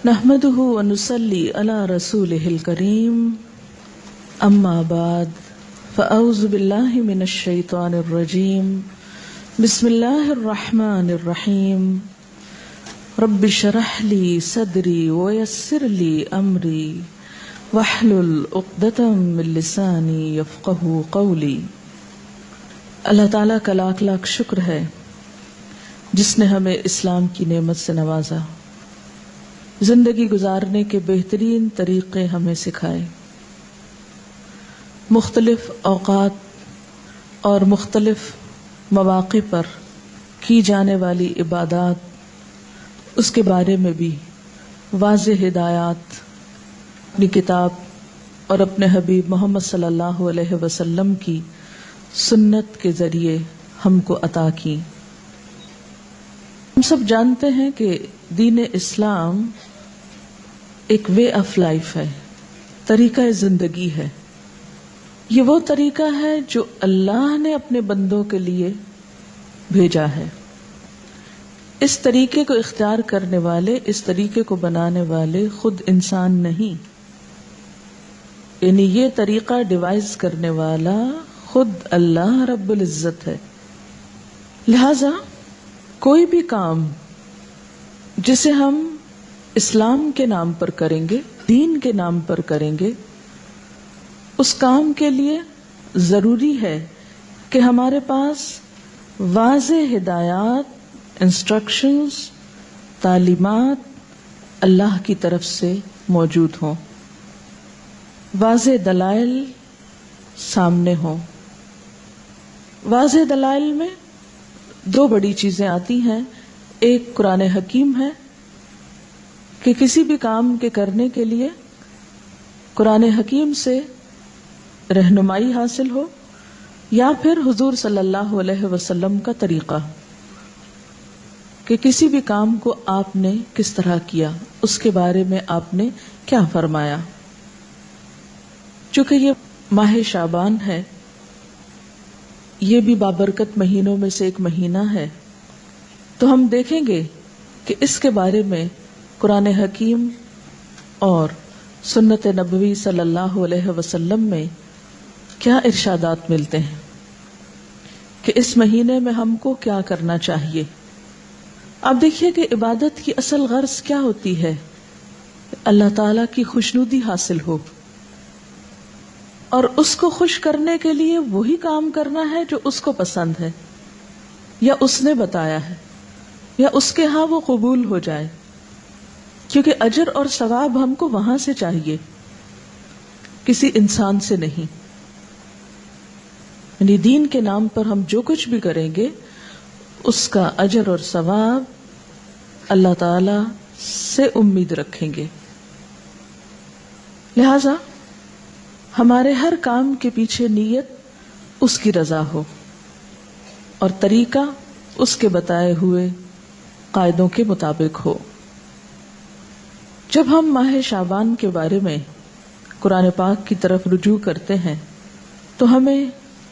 نحمده ونصلي على رسوله الكريم اما بعد فاعوذ بالله من الشيطان الرجيم بسم الله الرحمن الرحيم رب اشرح لي صدري ويسر لي امري واحلل عقدة من لساني يفقهوا قولي۔ اللہ تعالیٰ کا لاکھ لاکھ شکر ہے جس نے ہمیں اسلام کی نعمت سے نوازا، زندگی گزارنے کے بہترین طریقے ہمیں سکھائے، مختلف اوقات اور مختلف مواقع پر کی جانے والی عبادات، اس کے بارے میں بھی واضح ہدایات اپنی کتاب اور اپنے حبیب محمد صلی اللہ علیہ وسلم کی سنت کے ذریعے ہم کو عطا کی۔ ہم سب جانتے ہیں کہ دین اسلام ایک وے آف لائف ہے، طریقہ زندگی ہے۔ یہ وہ طریقہ ہے جو اللہ نے اپنے بندوں کے لیے بھیجا ہے۔ اس طریقے کو اختیار کرنے والے، اس طریقے کو بنانے والے خود انسان نہیں، یعنی یہ طریقہ ڈیوائز کرنے والا خود اللہ رب العزت ہے۔ لہذا کوئی بھی کام جسے ہم اسلام کے نام پر کریں گے، دین کے نام پر کریں گے، اس کام کے لیے ضروری ہے کہ ہمارے پاس واضح ہدایات، انسٹرکشنز، تعلیمات اللہ کی طرف سے موجود ہوں، واضح دلائل سامنے ہوں۔ واضح دلائل میں دو بڑی چیزیں آتی ہیں، ایک قرآن حکیم ہے کہ کسی بھی کام کے کرنے کے لیے قرآن حکیم سے رہنمائی حاصل ہو، یا پھر حضور صلی اللہ علیہ وسلم کا طریقہ کہ کسی بھی کام کو آپ نے کس طرح کیا، اس کے بارے میں آپ نے کیا فرمایا۔ چونکہ یہ ماہ شعبان ہے، یہ بھی بابرکت مہینوں میں سے ایک مہینہ ہے، تو ہم دیکھیں گے کہ اس کے بارے میں قرآن حکیم اور سنت نبوی صلی اللہ علیہ وسلم میں کیا ارشادات ملتے ہیں کہ اس مہینے میں ہم کو کیا کرنا چاہیے۔ اب دیکھیے کہ عبادت کی اصل غرض کیا ہوتی ہے، اللہ تعالیٰ کی خوشنودی حاصل ہو، اور اس کو خوش کرنے کے لیے وہی کام کرنا ہے جو اس کو پسند ہے، یا اس نے بتایا ہے، یا اس کے ہاں وہ قبول ہو جائے، کیونکہ اجر اور ثواب ہم کو وہاں سے چاہیے، کسی انسان سے نہیں۔ یعنی دین کے نام پر ہم جو کچھ بھی کریں گے اس کا اجر اور ثواب اللہ تعالی سے امید رکھیں گے۔ لہذا ہمارے ہر کام کے پیچھے نیت اس کی رضا ہو اور طریقہ اس کے بتائے ہوئے قاعدوں کے مطابق ہو۔ جب ہم ماہ شعبان کے بارے میں قرآن پاک کی طرف رجوع کرتے ہیں تو ہمیں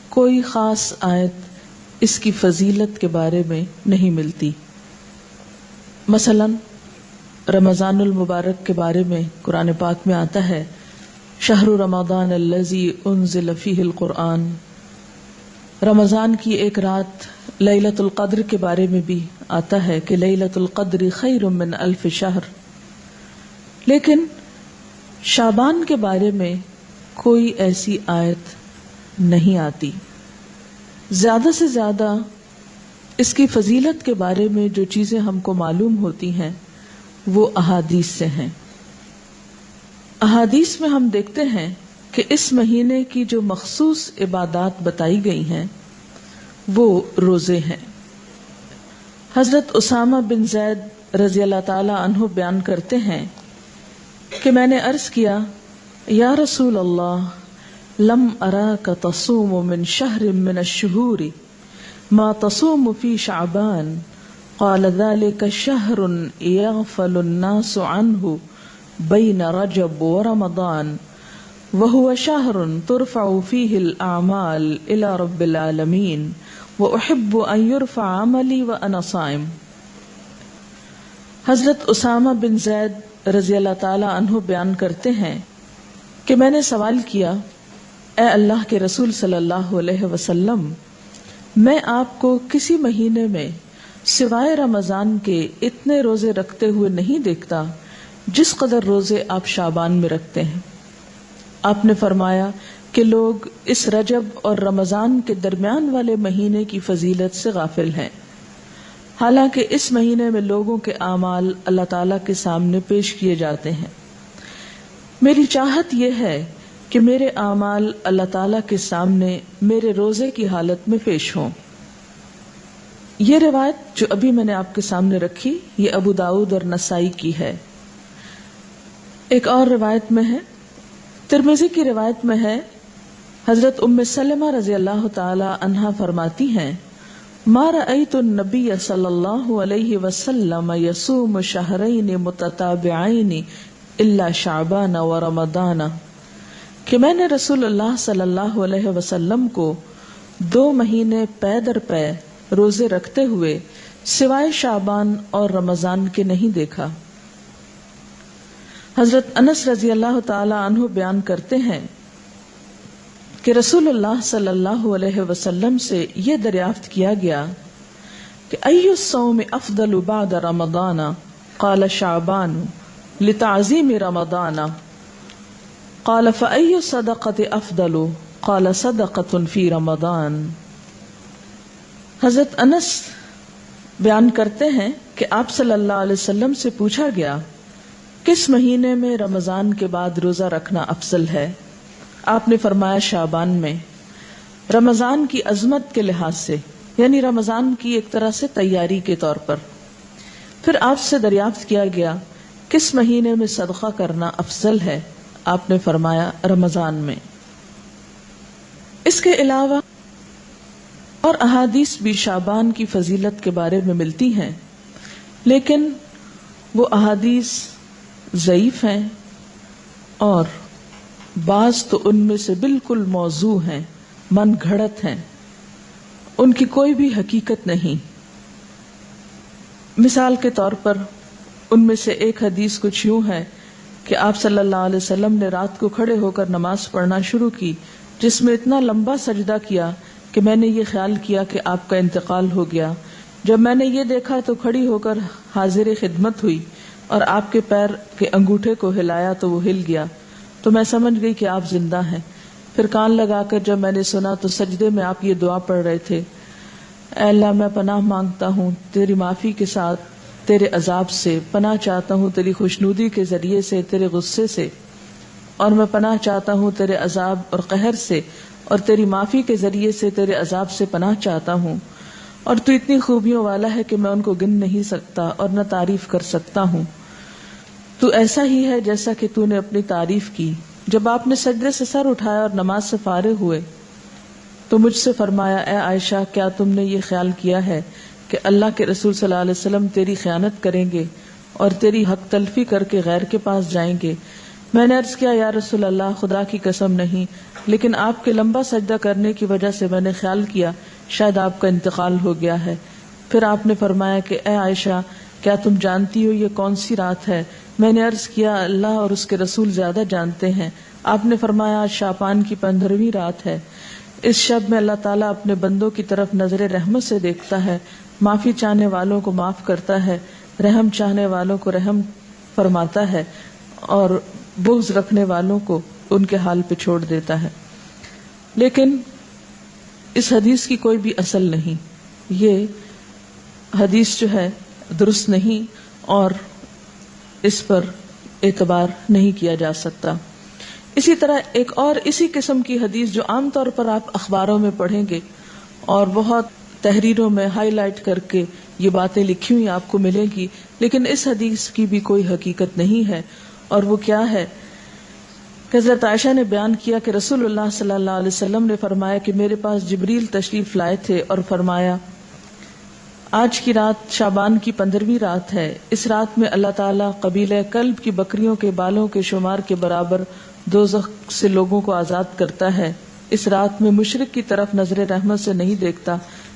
کوئی خاص آیت اس کی فضیلت کے بارے میں نہیں ملتی۔ مثلا رمضان المبارک کے بارے میں قرآن پاک میں آتا ہے، شہر رمضان الذی انزل فیہ القرآن۔ رمضان کی ایک رات لیلۃ القدر کے بارے میں بھی آتا ہے کہ لیلۃ القدر خیر من الف شہر، لیکن شعبان کے بارے میں کوئی ایسی آیت نہیں آتی۔ زیادہ سے زیادہ اس کی فضیلت کے بارے میں جو چیزیں ہم کو معلوم ہوتی ہیں وہ احادیث سے ہیں۔ احادیث میں ہم دیکھتے ہیں کہ اس مہینے کی جو مخصوص عبادات بتائی گئی ہیں وہ روزے ہیں۔ حضرت اسامہ بن زید رضی اللہ تعالی عنہ بیان کرتے ہیں کہ میں نے عرض کیا، یا رسول اللہ، لم اراک تصوم من شہر من الشہور ما تصوم فی شعبان، قال ذلك شہر یغفل الناس عنہ بین رجب ورمضان وهو شہر ترفع فیہ الاعمال الى رب العالمین وأحب ان يرفع عملی وانا صائم۔ حضرت اسامہ بن زید رضی اللہ تعالی عنہ بیان کرتے ہیں کہ میں نے سوال کیا، اے اللہ کے رسول صلی اللہ علیہ وسلم، میں آپ کو کسی مہینے میں سوائے رمضان کے اتنے روزے رکھتے ہوئے نہیں دیکھتا جس قدر روزے آپ شعبان میں رکھتے ہیں۔ آپ نے فرمایا کہ لوگ اس رجب اور رمضان کے درمیان والے مہینے کی فضیلت سے غافل ہیں، حالانکہ اس مہینے میں لوگوں کے اعمال اللہ تعالیٰ کے سامنے پیش کیے جاتے ہیں۔ میری چاہت یہ ہے کہ میرے اعمال اللہ تعالیٰ کے سامنے میرے روزے کی حالت میں پیش ہوں۔ یہ روایت جو ابھی میں نے آپ کے سامنے رکھی، یہ ابو داؤد اور نسائی کی ہے۔ ایک اور روایت میں ہے، ترمذی کی روایت میں ہے، حضرت ام سلمہ رضی اللہ تعالی عنہا فرماتی ہیں، ما رأیت النبی صلی اللہ علیہ وسلم یصوم شہرین متتابعین الا شعبان و رمضان، کہ میں نے رسول اللہ صلی اللہ علیہ وسلم کو 2 مہینے پے در پے روزے رکھتے ہوئے سوائے شعبان اور رمضان کے نہیں دیکھا۔ حضرت انس رضی اللہ تعالی عنہ بیان کرتے ہیں کہ رسول اللہ صلی اللہ علیہ وسلم سے یہ دریافت کیا گیا کہ ای الصوم افضل بعد رمضان؟ قال شعبان لتعظیم رمضان۔ قال فأی الصدقۃ افضل؟ قال صدقۃ فی رمضان۔ حضرت انس بیان کرتے ہیں کہ آپ صلی اللہ علیہ وسلم سے پوچھا گیا کس مہینے میں رمضان کے بعد روزہ رکھنا افضل ہے؟ آپ نے فرمایا شعبان میں، رمضان کی عظمت کے لحاظ سے، یعنی رمضان کی ایک طرح سے تیاری کے طور پر۔ پھر آپ سے دریافت کیا گیا کس مہینے میں صدقہ کرنا افضل ہے؟ آپ نے فرمایا رمضان میں۔ اس کے علاوہ اور احادیث بھی شعبان کی فضیلت کے بارے میں ملتی ہیں، لیکن وہ احادیث ضعیف ہیں اور بعض تو ان میں سے بالکل موضوع ہیں، من گھڑت ہیں، ان کی کوئی بھی حقیقت نہیں۔ مثال کے طور پر ان میں سے ایک حدیث کچھ یوں ہے کہ آپ صلی اللہ علیہ وسلم نے رات کو کھڑے ہو کر نماز پڑھنا شروع کی، جس میں اتنا لمبا سجدہ کیا کہ میں نے یہ خیال کیا کہ آپ کا انتقال ہو گیا۔ جب میں نے یہ دیکھا تو کھڑی ہو کر حاضر خدمت ہوئی اور آپ کے پیر کے انگوٹھے کو ہلایا تو وہ ہل گیا، تو میں سمجھ گئی کہ آپ زندہ ہیں۔ پھر کان لگا کر جب میں نے سنا تو سجدے میں آپ یہ دعا پڑھ رہے تھے، اے اللہ میں پناہ مانگتا ہوں تیری معافی کے ساتھ تیرے عذاب سے، پناہ چاہتا ہوں تیری خوشنودی کے ذریعے سے تیرے غصے سے، اور میں پناہ چاہتا ہوں تیرے عذاب اور قہر سے، اور تیری معافی کے ذریعے سے تیرے عذاب سے پناہ چاہتا ہوں، اور تو اتنی خوبیوں والا ہے کہ میں ان کو گن نہیں سکتا اور نہ تعریف کر سکتا ہوں۔ تو ایسا ہی ہے جیسا کہ تو نے اپنی تعریف کی۔ جب آپ نے سجدے سے سر اٹھایا اور نماز سے فارغ ہوئے تو مجھ سے فرمایا، اے عائشہ کیا تم نے یہ خیال کیا ہے کہ اللہ کے رسول صلی اللہ علیہ وسلم تیری خیانت کریں گے اور تیری حق تلفی کر کے غیر کے پاس جائیں گے؟ میں نے عرض کیا، یا رسول اللہ خدا کی قسم نہیں، لیکن آپ کے لمبا سجدہ کرنے کی وجہ سے میں نے خیال کیا شاید آپ کا انتقال ہو گیا ہے۔ پھر آپ نے فرمایا کہ اے عائشہ کیا تم جانتی ہو یہ کون سی رات ہے؟ میں نے عرض کیا، اللہ اور اس کے رسول زیادہ جانتے ہیں۔ آپ نے فرمایا آج شعبان کی 15ویں رات ہے۔ اس شب میں اللہ تعالیٰ اپنے بندوں کی طرف نظر رحمت سے دیکھتا ہے، معافی چاہنے والوں کو معاف کرتا ہے، رحم چاہنے والوں کو رحم فرماتا ہے، اور بغض رکھنے والوں کو ان کے حال پہ چھوڑ دیتا ہے۔ لیکن اس حدیث کی کوئی بھی اصل نہیں، یہ حدیث جو ہے درست نہیں اور اس پر اعتبار نہیں کیا جا سکتا۔ اسی طرح ایک اور اسی قسم کی حدیث جو عام طور پر آپ اخباروں میں پڑھیں گے اور بہت تحریروں میں ہائی لائٹ کر کے یہ باتیں لکھی ہوئی آپ کو ملے گی، لیکن اس حدیث کی بھی کوئی حقیقت نہیں ہے۔ اور وہ کیا ہے؟ حضرت عائشہ نے بیان کیا کہ رسول اللہ صلی اللہ علیہ وسلم نے فرمایا کہ میرے پاس جبریل تشریف لائے تھے اور فرمایا آج کی رات شعبان کی 15ویں رات ہے، اس رات میں اللہ تعالیٰ قبیلہ کلب کی بکریوں کے بالوں کے شمار کے برابر دوزخ سے لوگوں کو آزاد کرتا ہے۔ اس رات میں مشرک کی طرف نظر رحمت سے نہیں دیکھتا،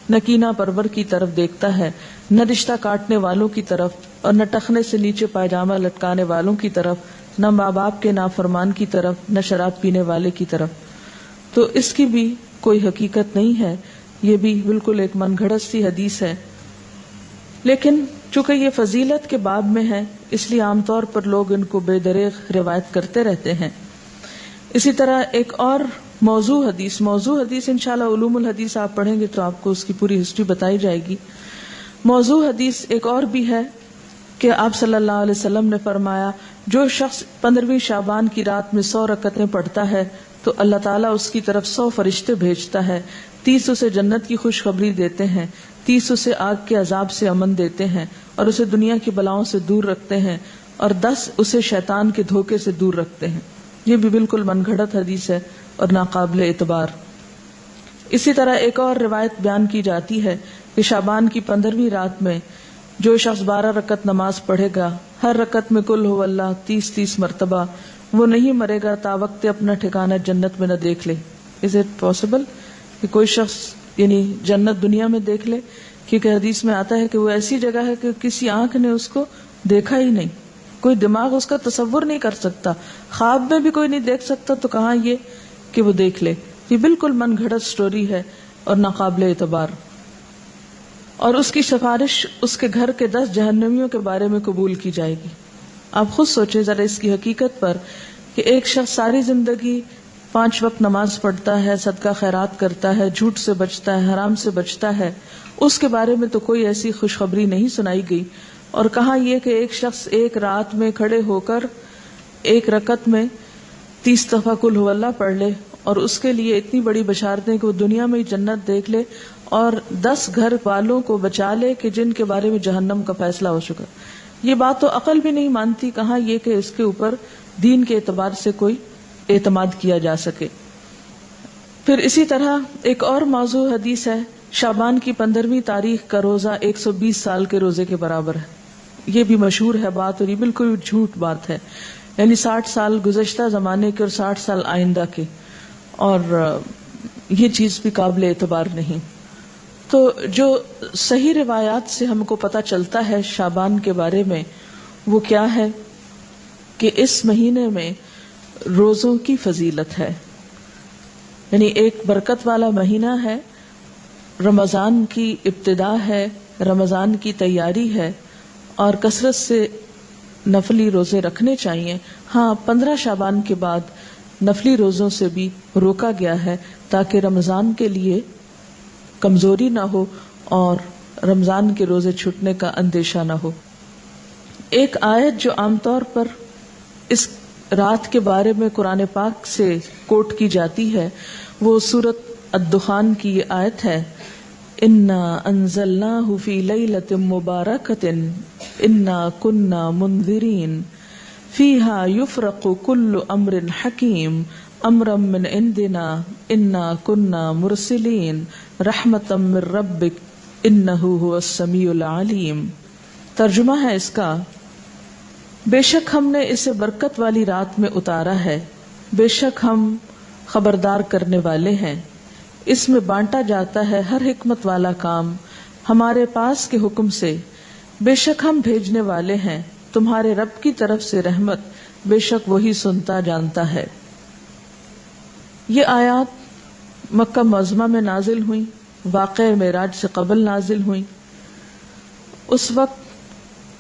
نہ کینہ پرور کی طرف دیکھتا ہے، نہ رشتہ کاٹنے والوں کی طرف، اور نہ ٹخنے سے نیچے پائجامہ لٹکانے والوں کی طرف، نہ ماں باپ کے نافرمان کی طرف، نہ شراب پینے والے کی طرف۔ تو اس کی بھی کوئی حقیقت نہیں ہے، یہ بھی بالکل ایک من گھڑت سی حدیث ہے۔ لیکن چونکہ یہ فضیلت کے باب میں ہے اس لیے عام طور پر لوگ ان کو بے دریغ روایت کرتے رہتے ہیں۔ اسی طرح ایک اور موضوع حدیث انشاءاللہ علوم الحدیث آپ پڑھیں گے تو آپ کو اس کی پوری ہسٹری بتائی جائے گی۔ موضوع حدیث ایک اور بھی ہے کہ آپ صلی اللہ علیہ وسلم نے فرمایا جو شخص 15ویں شعبان کی رات میں 100 رکعتیں پڑھتا ہے تو اللہ تعالیٰ اس کی طرف 100 فرشتے بھیجتا ہے، 30 اسے جنت کی خوشخبری دیتے ہیں، 30 اسے آگ کے عذاب سے امن دیتے ہیں اور اسے دنیا کی بلاؤں سے دور رکھتے ہیں، اور 10 اسے شیطان کے دھوکے سے دور رکھتے ہیں۔ یہ بھی بالکل من گھڑت حدیث ہے اور ناقابل اعتبار۔ اسی طرح ایک اور روایت بیان کی جاتی ہے کہ شعبان کی 15ویں رات میں جو شخص 12 رکعت نماز پڑھے گا، ہر رکعت میں قل هو اللہ 30 مرتبہ، وہ نہیں مرے گا تا وقت اپنا ٹھکانہ جنت میں نہ دیکھ لے۔ از اٹ پاسبل کہ کوئی شخص یعنی جنت دنیا میں دیکھ لے؟ کیونکہ حدیث میں آتا ہے کہ وہ ایسی جگہ ہے کہ کسی آنکھ نے اس کو دیکھا ہی نہیں، کوئی دماغ اس کا تصور نہیں کر سکتا، خواب میں بھی کوئی نہیں دیکھ سکتا، تو کہاں یہ کہ وہ دیکھ لے۔ یہ بالکل من گھڑت سٹوری ہے اور ناقابل اعتبار۔ اور اس کی سفارش اس کے گھر کے 10 جہنمیوں کے بارے میں قبول کی جائے گی۔ آپ خود سوچیں ذرا اس کی حقیقت پر کہ ایک شخص ساری زندگی 5 وقت نماز پڑھتا ہے، صدقہ خیرات کرتا ہے، جھوٹ سے بچتا ہے، حرام سے بچتا ہے، اس کے بارے میں تو کوئی ایسی خوشخبری نہیں سنائی گئی، اور کہاں یہ کہ ایک شخص ایک رات میں کھڑے ہو کر ایک رکعت میں 30 دفعہ قل هو اللہ پڑھ لے اور اس کے لیے اتنی بڑی بشارتیں کہ وہ دنیا میں ہی جنت دیکھ لے اور 10 گھر والوں کو بچا لے کہ جن کے بارے میں جہنم کا فیصلہ ہو چکا۔ یہ بات تو عقل بھی نہیں مانتی، کہاں یہ کہ اس کے اوپر دین کے اعتبار سے کوئی اعتماد کیا جا سکے۔ پھر اسی طرح ایک اور موضوع حدیث ہے، شعبان کی 15ویں تاریخ کا روزہ 120 سال کے روزے کے برابر ہے۔ یہ بھی مشہور ہے بات اور یہ بالکل جھوٹ بات ہے، یعنی 60 سال گزشتہ زمانے کے اور 60 سال آئندہ کے، اور یہ چیز بھی قابل اعتبار نہیں۔ تو جو صحیح روایات سے ہم کو پتہ چلتا ہے شعبان کے بارے میں وہ کیا ہے کہ اس مہینے میں روزوں کی فضیلت ہے، یعنی ایک برکت والا مہینہ ہے، رمضان کی ابتدا ہے، رمضان کی تیاری ہے، اور کثرت سے نفلی روزے رکھنے چاہیے۔ ہاں 15 شعبان کے بعد نفلی روزوں سے بھی روکا گیا ہے تاکہ رمضان کے لیے کمزوری نہ ہو اور رمضان کے روزے چھٹنے کا اندیشہ نہ ہو۔ ایک آیت جو عام طور پر اس رات کے بارے میں قرآن پاک سے کوٹ کی جاتی ہے وہ سورۃ الدخان کی یہ آیت ہے، انا انزلناہ فی لیلۃ مبارکۃ انا کنا منذرین فیہا یفرق کل امر حکیم امرا من عندنا انا کنا مرسلین رحمتا من ربک انہ هو السمیع العلیم۔ ترجمہ ہے اس کا، بے شک ہم نے اسے برکت والی رات میں اتارا ہے، بے شک ہم خبردار کرنے والے ہیں، اس میں بانٹا جاتا ہے ہر حکمت والا کام ہمارے پاس کے حکم سے، بے شک ہم بھیجنے والے ہیں تمہارے رب کی طرف سے رحمت، بے شک وہی سنتا جانتا ہے۔ یہ آیات مکہ معظمہ میں نازل ہوئیں، واقع معراج سے قبل نازل ہوئیں۔ اس وقت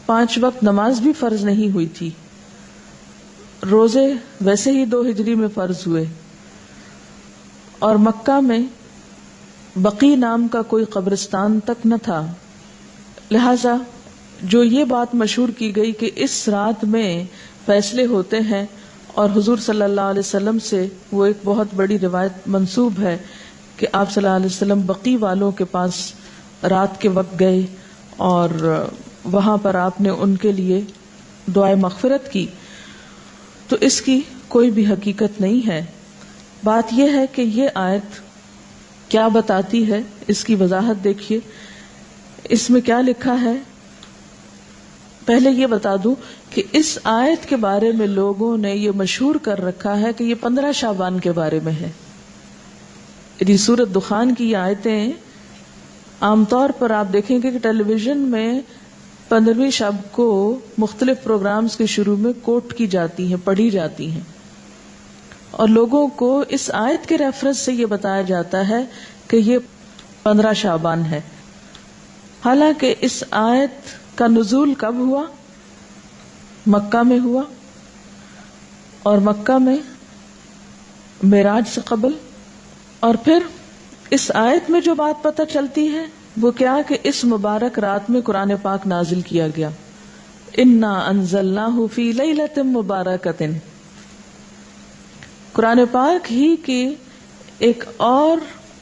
5 وقت نماز بھی فرض نہیں ہوئی تھی، روزے ویسے ہی 2 ہجری میں فرض ہوئے، اور مکہ میں بقی نام کا کوئی قبرستان تک نہ تھا، لہذا جو یہ بات مشہور کی گئی کہ اس رات میں فیصلے ہوتے ہیں، اور حضور صلی اللہ علیہ وسلم سے وہ ایک بہت بڑی روایت منسوب ہے کہ آپ صلی اللہ علیہ وسلم بقی والوں کے پاس رات کے وقت گئے اور وہاں پر آپ نے ان کے لیے دعائے مغفرت کی، تو اس کی کوئی بھی حقیقت نہیں ہے۔ بات یہ ہے کہ یہ آیت کیا بتاتی ہے، اس کی وضاحت دیکھیے، اس میں کیا لکھا ہے۔ پہلے یہ بتا دوں کہ اس آیت کے بارے میں لوگوں نے یہ مشہور کر رکھا ہے کہ یہ 15 شعبان کے بارے میں ہے۔ یعنی سورۃ دخان کی یہ آیتیں عام طور پر آپ دیکھیں گے کہ ٹیلی ویژن میں 15ویں شب کو مختلف پروگرامز کے شروع میں کوٹ کی جاتی ہیں، پڑھی جاتی ہیں، اور لوگوں کو اس آیت کے ریفرنس سے یہ بتایا جاتا ہے کہ یہ 15 شعبان ہے. حالانکہ اس آیت کا نزول کب ہوا؟ مکہ میں ہوا، اور مکہ میں معراج سے قبل. اور پھر اس آیت میں جو بات پتہ چلتی ہے وہ کیا کہ اس مبارک رات میں قرآن پاک نازل کیا گیا. انا انزلناہ فی لیلۃ مبارکۃ. قرآن پاک ہی کی ایک اور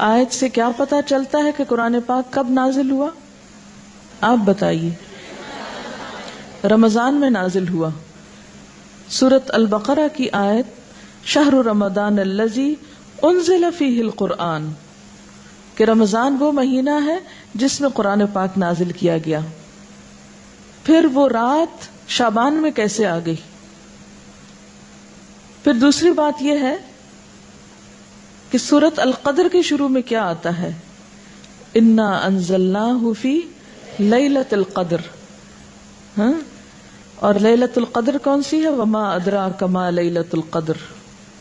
آیت سے کیا پتہ چلتا ہے کہ قرآن پاک کب نازل ہوا؟ آپ بتائیے. رمضان میں نازل ہوا. سورۃ البقرہ کی آیت شہر رمضان الذی انزل فیہ القرآن، کہ رمضان وہ مہینہ ہے جس میں قرآن پاک نازل کیا گیا. پھر وہ رات شعبان میں کیسے آ گئی؟ پھر دوسری بات یہ ہے کہ سورۃ القدر کے شروع میں کیا آتا ہے؟ انا انزلناہ فی لیلۃ القدر. ہاں، اور لیلۃ القدر کون سی ہے؟ وما ادراک ما لیلۃ القدر،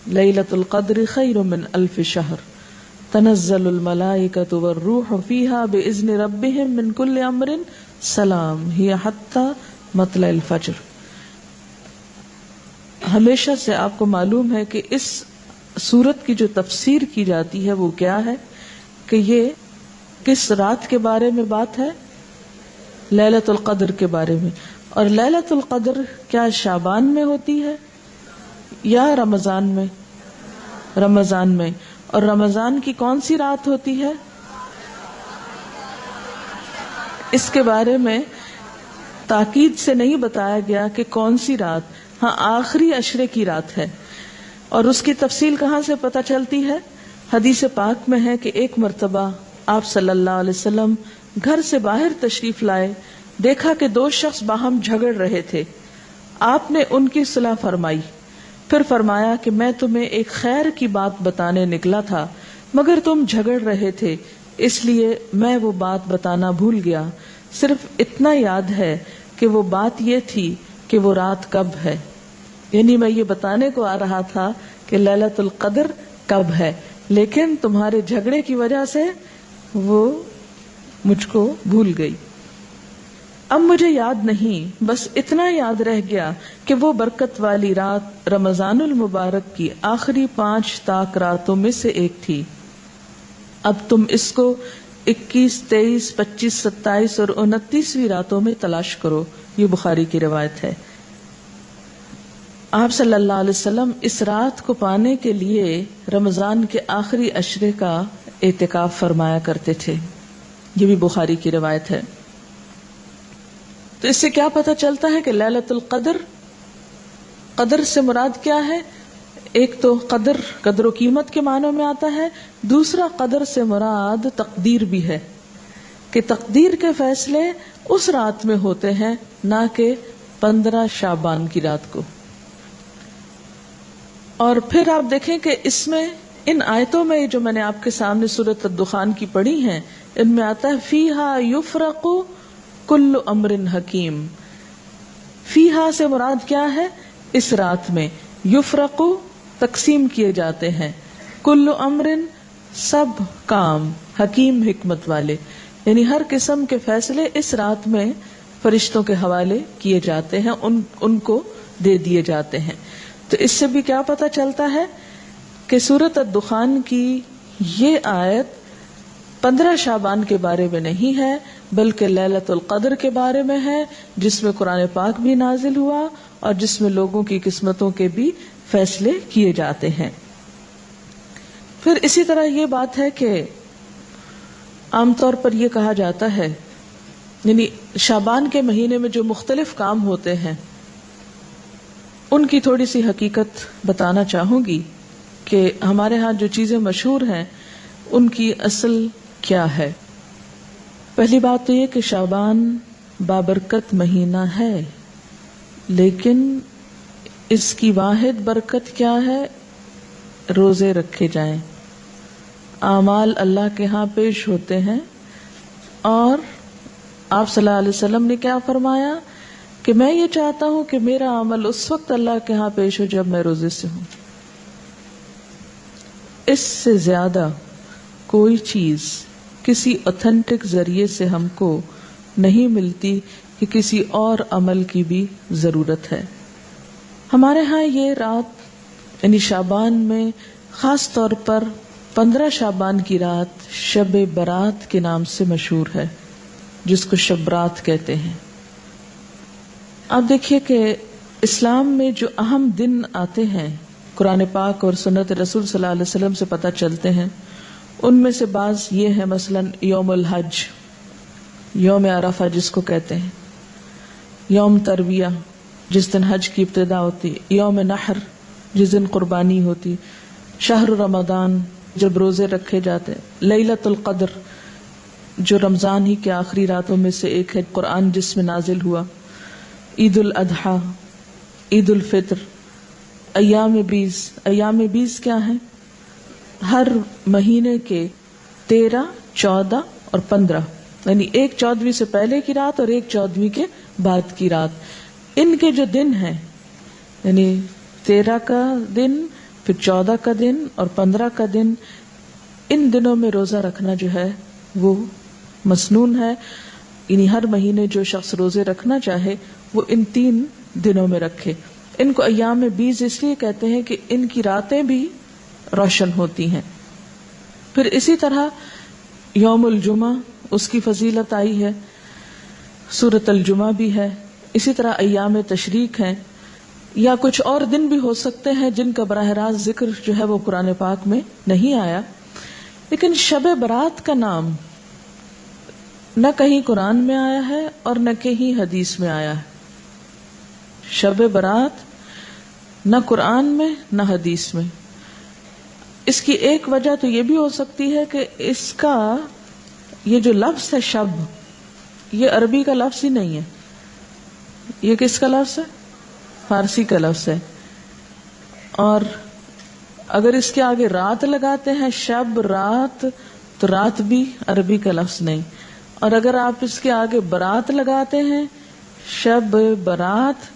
لیلۃ القدر خیر من الف شہر تنزل الملائکۃ والروح فیہا باذن ربہم من کل امر سلام ہی حتی مطلع الفجر. ہمیشہ سے آپ کو معلوم ہے کہ اس سورت کی جو تفسیر کی جاتی ہے وہ کیا ہے کہ یہ کس رات کے بارے میں بات ہے؟ لیلۃ القدر کے بارے میں. اور لیلۃ القدر کیا شعبان میں ہوتی ہے یا رمضان میں؟ رمضان میں. اور رمضان کی کون سی رات ہوتی ہے؟ اس کے بارے میں تاکید سے نہیں بتایا گیا کہ کون سی رات. ہاں، آخری عشرے کی رات ہے. اور اس کی تفصیل کہاں سے پتہ چلتی ہے؟ حدیث پاک میں ہے کہ ایک مرتبہ آپ صلی اللہ علیہ وسلم گھر سے باہر تشریف لائے، دیکھا کہ 2 شخص باہم جھگڑ رہے تھے. آپ نے ان کی صلح فرمائی، پھر فرمایا کہ میں تمہیں ایک خیر کی بات بتانے نکلا تھا مگر تم جھگڑ رہے تھے، اس لیے میں وہ بات بتانا بھول گیا. صرف اتنا یاد ہے کہ وہ بات یہ تھی کہ وہ رات کب ہے. یعنی میں یہ بتانے کو آ رہا تھا کہ لیلۃ القدر کب ہے، لیکن تمہارے جھگڑے کی وجہ سے وہ مجھ کو بھول گئی. اب مجھے یاد نہیں، بس اتنا یاد رہ گیا کہ وہ برکت والی رات رمضان المبارک کی آخری 5 طاق راتوں میں سے ایک تھی. اب تم اس کو 21، 23، 25، 27 اور 29ویں راتوں میں تلاش کرو. یہ بخاری کی روایت ہے. آپ صلی اللہ علیہ وسلم اس رات کو پانے کے لیے رمضان کے آخری عشرے کا اعتکاف فرمایا کرتے تھے. یہ بھی بخاری کی روایت ہے. تو اس سے کیا پتہ چلتا ہے کہ لیلۃ القدر، قدر سے مراد کیا ہے؟ ایک تو قدر و قیمت کے معنوں میں آتا ہے، دوسرا قدر سے مراد تقدیر بھی ہے کہ تقدیر کے فیصلے اس رات میں ہوتے ہیں، نہ کہ 15 شعبان کی رات کو. اور پھر آپ دیکھیں کہ اس میں ان آیتوں میں جو میں نے آپ کے سامنے سورۃ الدخان کی پڑھی ہیں، ان میں آتا ہے فیہا یفرق کل امر حکیم. فیہا سے مراد کیا ہے؟ اس رات میں یفرق تقسیم کیے جاتے ہیں، کل امر سب کام، حکیم حکمت والے، یعنی ہر قسم کے فیصلے اس رات میں فرشتوں کے حوالے کیے جاتے ہیں، ان کو دے دیے جاتے ہیں. تو اس سے بھی کیا پتہ چلتا ہے کہ سورۃ الدخان کی یہ آیت 15 شعبان کے بارے میں نہیں ہے بلکہ لیلۃ القدر کے بارے میں ہے، جس میں قرآن پاک بھی نازل ہوا اور جس میں لوگوں کی قسمتوں کے بھی فیصلے کیے جاتے ہیں. پھر اسی طرح یہ بات ہے کہ عام طور پر یہ کہا جاتا ہے، یعنی شعبان کے مہینے میں جو مختلف کام ہوتے ہیں ان کی تھوڑی سی حقیقت بتانا چاہوں گی کہ ہمارے ہاں جو چیزیں مشہور ہیں ان کی اصل کیا ہے. پہلی بات تو یہ کہ شعبان بابرکت مہینہ ہے، لیکن اس کی واحد برکت کیا ہے؟ روزے رکھے جائیں، اعمال اللہ کے ہاں پیش ہوتے ہیں، اور آپ صلی اللہ علیہ وسلم نے کیا فرمایا کہ میں یہ چاہتا ہوں کہ میرا عمل اس وقت اللہ کے ہاں پیش ہو جب میں روزے سے ہوں. اس سے زیادہ کوئی چیز کسی اوتھینٹک ذریعے سے ہم کو نہیں ملتی کہ کسی اور عمل کی بھی ضرورت ہے. ہمارے ہاں یہ رات یعنی شعبان میں خاص طور پر 15 شعبان کی رات شب برات کے نام سے مشہور ہے، جس کو شب برات کہتے ہیں. آپ دیکھیے کہ اسلام میں جو اہم دن آتے ہیں قرآن پاک اور سنت رسول صلی اللہ علیہ وسلم سے پتہ چلتے ہیں، ان میں سے بعض یہ ہے مثلا یوم الحج، یوم عرفہ جس کو کہتے ہیں، یوم ترویہ جس دن حج کی ابتدا ہوتی، یوم نحر جس دن قربانی ہوتی، شہر رمضان جب روزے رکھے جاتے، لیلۃ القدر جو رمضان ہی کے آخری راتوں میں سے ایک ہے، قرآن جس میں نازل ہوا، عید الاضحیٰ، عید الفطر، ایام بیس. ایام بیس کیا ہیں؟ ہر مہینے کے 13، 14 اور 15، یعنی ایک 14ویں سے پہلے کی رات اور ایک 14ویں کے بعد کی رات. ان کے جو دن ہیں یعنی 13 کا دن، پھر 14 کا دن اور 15 کا دن، ان دنوں میں روزہ رکھنا جو ہے وہ مسنون ہے. یعنی ہر مہینے جو شخص روزے رکھنا چاہے وہ ان 3 دنوں میں رکھے. ان کو ایام بیس اس لیے کہتے ہیں کہ ان کی راتیں بھی روشن ہوتی ہیں. پھر اسی طرح یوم الجمعہ، اس کی فضیلت آئی ہے، سورۃ الجمعہ بھی ہے. اسی طرح ایام تشریق ہیں، یا کچھ اور دن بھی ہو سکتے ہیں جن کا براہ راست ذکر جو ہے وہ قرآن پاک میں نہیں آیا. لیکن شب برات کا نام نہ کہیں قرآن میں آیا ہے اور نہ کہیں حدیث میں آیا ہے. شب برات نہ قرآن میں نہ حدیث میں. اس کی ایک وجہ تو یہ بھی ہو سکتی ہے کہ اس کا یہ جو لفظ ہے شب، یہ عربی کا لفظ ہی نہیں ہے. یہ کس کا لفظ ہے؟ فارسی کا لفظ ہے. اور اگر اس کے آگے رات لگاتے ہیں، شب رات، تو رات بھی عربی کا لفظ نہیں. اور اگر آپ اس کے آگے برات لگاتے ہیں، شب برات،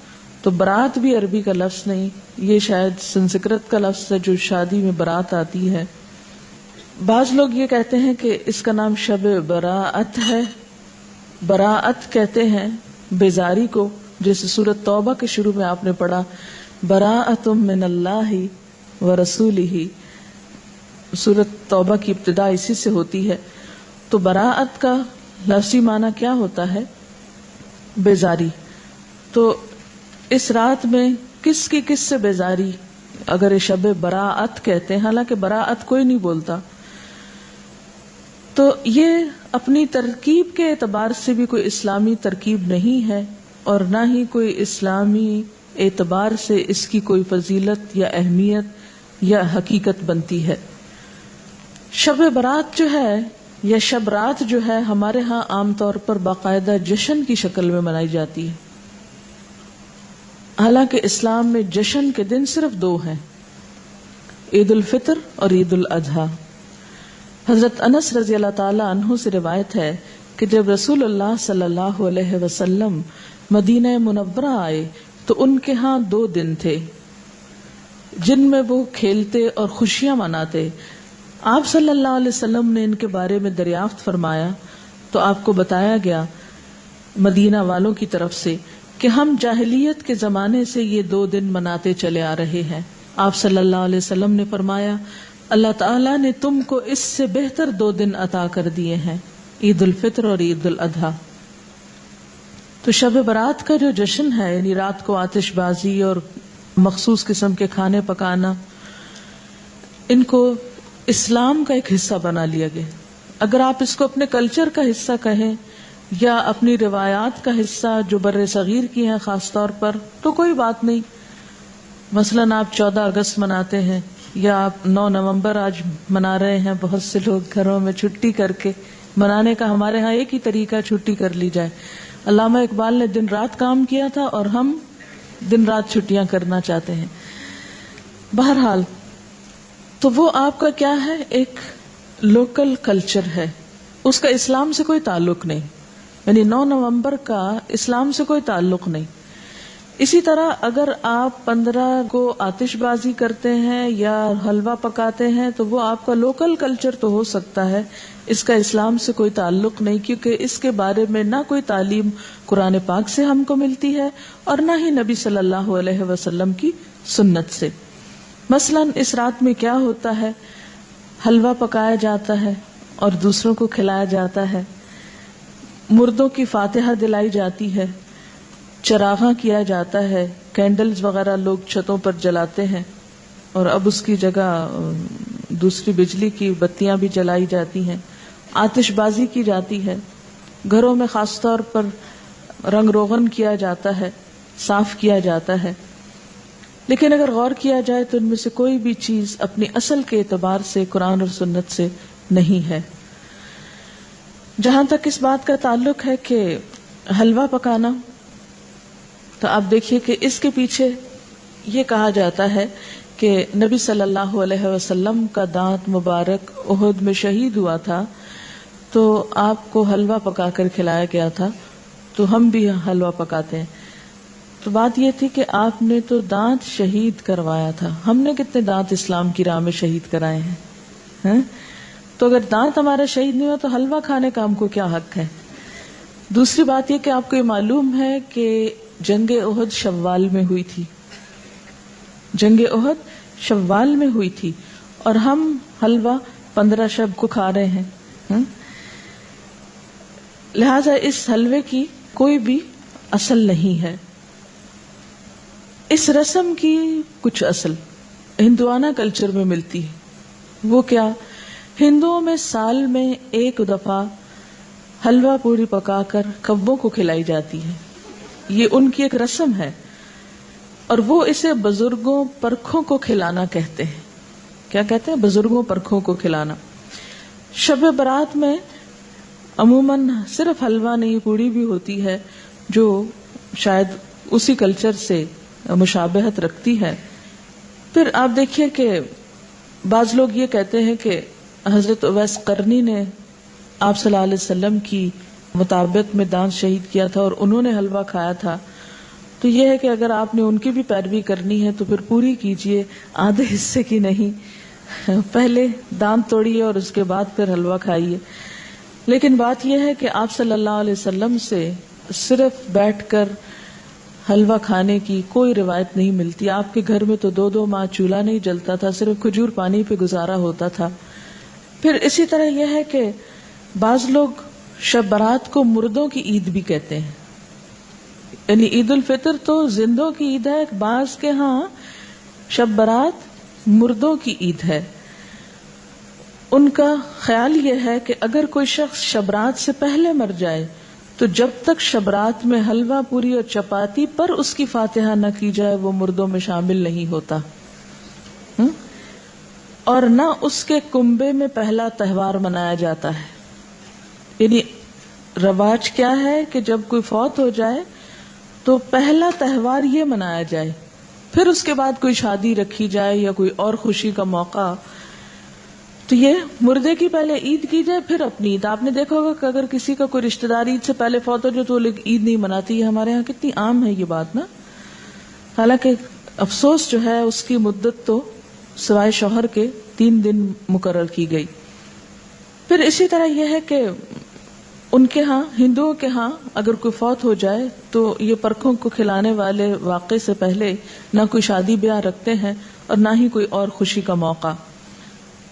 تو برات بھی عربی کا لفظ نہیں. یہ شاید سنسکرت کا لفظ ہے جو شادی میں برات آتی ہے. بعض لوگ یہ کہتے ہیں کہ اس کا نام شب براءت ہے. براءت کہتے ہیں بیزاری کو، جیسے سورۃ توبہ کے شروع میں آپ نے پڑھا براءۃ من اللہ ورسولہ. سورۃ توبہ کی ابتدا اسی سے ہوتی ہے. تو براءت کا لفظی معنی کیا ہوتا ہے؟ بیزاری. تو اس رات میں کس کی کس سے بیزاری اگر شب براءت کہتے ہیں، حالانکہ براءت کوئی نہیں بولتا. تو یہ اپنی ترکیب کے اعتبار سے بھی کوئی اسلامی ترکیب نہیں ہے، اور نہ ہی کوئی اسلامی اعتبار سے اس کی کوئی فضیلت یا اہمیت یا حقیقت بنتی ہے. شب برات جو ہے یا شب رات جو ہے ہمارے ہاں عام طور پر باقاعدہ جشن کی شکل میں منائی جاتی ہے. حالانکہ اسلام میں جشن کے دن صرف 2 ہیں، عید الفطر اور عید الاضحیٰ. حضرت انس رضی اللہ تعالی عنہ سے روایت ہے کہ جب رسول اللہ صلی اللہ علیہ وسلم مدینہ منورہ آئے تو ان کے ہاں 2 دن تھے جن میں وہ کھیلتے اور خوشیاں مناتے. آپ صلی اللہ علیہ وسلم نے ان کے بارے میں دریافت فرمایا تو آپ کو بتایا گیا مدینہ والوں کی طرف سے کہ ہم جاہلیت کے زمانے سے یہ 2 دن مناتے چلے آ رہے ہیں. آپ صلی اللہ علیہ وسلم نے فرمایا اللہ تعالیٰ نے تم کو اس سے بہتر 2 دن عطا کر دیے ہیں، عید الفطر اور عید الاضحیٰ. تو شب برات کا جو جشن ہے یعنی رات کو آتش بازی اور مخصوص قسم کے کھانے پکانا، ان کو اسلام کا ایک حصہ بنا لیا گیا. اگر آپ اس کو اپنے کلچر کا حصہ کہیں یا اپنی روایات کا حصہ جو بر صغیر کی ہیں خاص طور پر، تو کوئی بات نہیں. مثلاً آپ 14 اگست مناتے ہیں یا آپ 9 نومبر آج منا رہے ہیں، بہت سے لوگ گھروں میں چھٹی کر کے منانے کا ہمارے ہاں ایک ہی طریقہ چھٹی کر لی جائے. علامہ اقبال نے دن رات کام کیا تھا اور ہم دن رات چھٹیاں کرنا چاہتے ہیں. بہرحال تو وہ آپ کا کیا ہے، ایک لوکل کلچر ہے، اس کا اسلام سے کوئی تعلق نہیں. یعنی 9 نومبر کا اسلام سے کوئی تعلق نہیں. اسی طرح اگر آپ 15 کو آتش بازی کرتے ہیں یا حلوہ پکاتے ہیں تو وہ آپ کا لوکل کلچر تو ہو سکتا ہے، اس کا اسلام سے کوئی تعلق نہیں، کیونکہ اس کے بارے میں نہ کوئی تعلیم قرآن پاک سے ہم کو ملتی ہے اور نہ ہی نبی صلی اللہ علیہ وسلم کی سنت سے. مثلا اس رات میں کیا ہوتا ہے؟ حلوہ پکایا جاتا ہے اور دوسروں کو کھلایا جاتا ہے، مردوں کی فاتحہ دلائی جاتی ہے، چراغاں کیا جاتا ہے، کینڈلز وغیرہ لوگ چھتوں پر جلاتے ہیں، اور اب اس کی جگہ دوسری بجلی کی بتیاں بھی جلائی جاتی ہیں، آتش بازی کی جاتی ہے، گھروں میں خاص طور پر رنگ روغن کیا جاتا ہے، صاف کیا جاتا ہے. لیکن اگر غور کیا جائے تو ان میں سے کوئی بھی چیز اپنی اصل کے اعتبار سے قرآن اور سنت سے نہیں ہے. جہاں تک اس بات کا تعلق ہے کہ حلوہ پکانا، تو آپ دیکھیے کہ اس کے پیچھے یہ کہا جاتا ہے کہ نبی صلی اللہ علیہ وسلم کا دانت مبارک احد میں شہید ہوا تھا تو آپ کو حلوہ پکا کر کھلایا گیا تھا، تو ہم بھی حلوہ پکاتے ہیں. تو بات یہ تھی کہ آپ نے تو دانت شہید کروایا تھا، ہم نے کتنے دانت اسلام کی راہ میں شہید کرائے ہیں؟ تو اگر دانت ہمارا شہید نہیں ہوا تو حلوہ کھانے کا ہم کو کیا حق ہے؟ دوسری بات یہ کہ آپ کو یہ معلوم ہے کہ جنگ احد شوال میں ہوئی تھی، جنگ احد شوال میں ہوئی تھی اور ہم حلوہ 15 شب کو کھا رہے ہیں. لہذا اس حلوے کی کوئی بھی اصل نہیں ہے. اس رسم کی کچھ اصل ہندوانہ کلچر میں ملتی ہے. وہ کیا؟ ہندوؤں میں سال میں ایک دفعہ حلوہ پوری پکا کر کبوں کو کھلائی جاتی ہے، یہ ان کی ایک رسم ہے، اور وہ اسے بزرگوں پرکھوں کو کھلانا کہتے ہیں. کیا کہتے ہیں؟ بزرگوں پرکھوں کو کھلانا. شب برات میں عموماً صرف حلوہ نہیں، پوری بھی ہوتی ہے جو شاید اسی کلچر سے مشابہت رکھتی ہے. پھر آپ دیکھیے کہ بعض لوگ یہ کہتے ہیں کہ حضرت اویس قرنی نے آپ صلی اللہ علیہ وسلم کی مطابقت میں دانت شہید کیا تھا اور انہوں نے حلوہ کھایا تھا. تو یہ ہے کہ اگر آپ نے ان کی بھی پیروی کرنی ہے تو پھر پوری کیجئے، آدھے حصے کی نہیں. پہلے دانت توڑیے اور اس کے بعد پھر حلوہ کھائیے. لیکن بات یہ ہے کہ آپ صلی اللہ علیہ وسلم سے صرف بیٹھ کر حلوہ کھانے کی کوئی روایت نہیں ملتی. آپ کے گھر میں تو 2 ماہ چولہا نہیں جلتا تھا، صرف کھجور پانی پہ گزارا ہوتا تھا. پھر اسی طرح یہ ہے کہ بعض لوگ شب برات کو مردوں کی عید بھی کہتے ہیں، یعنی عید الفطر تو زندوں کی عید ہے، بعض کے ہاں شب برات مردوں کی عید ہے. ان کا خیال یہ ہے کہ اگر کوئی شخص شبرات سے پہلے مر جائے تو جب تک شبرات میں حلوہ پوری اور چپاتی پر اس کی فاتحہ نہ کی جائے وہ مردوں میں شامل نہیں ہوتا، اور نہ اس کے کنبے میں پہلا تہوار منایا جاتا ہے. یعنی رواج کیا ہے کہ جب کوئی فوت ہو جائے تو پہلا تہوار یہ منایا جائے، پھر اس کے بعد کوئی شادی رکھی جائے یا کوئی اور خوشی کا موقع. تو یہ مردے کی پہلے عید کی جائے پھر اپنی عید. آپ نے دیکھا ہوگا کہ اگر کسی کا کوئی رشتہ دار عید سے پہلے فوت ہو جائے تو وہ لوگ عید نہیں مناتی. ہے ہمارے ہاں کتنی عام ہے یہ بات نا. حالانکہ افسوس جو ہے اس کی مدت تو سوائے شوہر کے 3 دن مقرر کی گئی. پھر اسی طرح یہ ہے کہ ان کے ہاں، ہندوؤں کے ہاں اگر کوئی فوت ہو جائے تو یہ پرکھوں کو کھلانے والے واقعے سے پہلے نہ کوئی شادی بیاہ رکھتے ہیں اور نہ ہی کوئی اور خوشی کا موقع.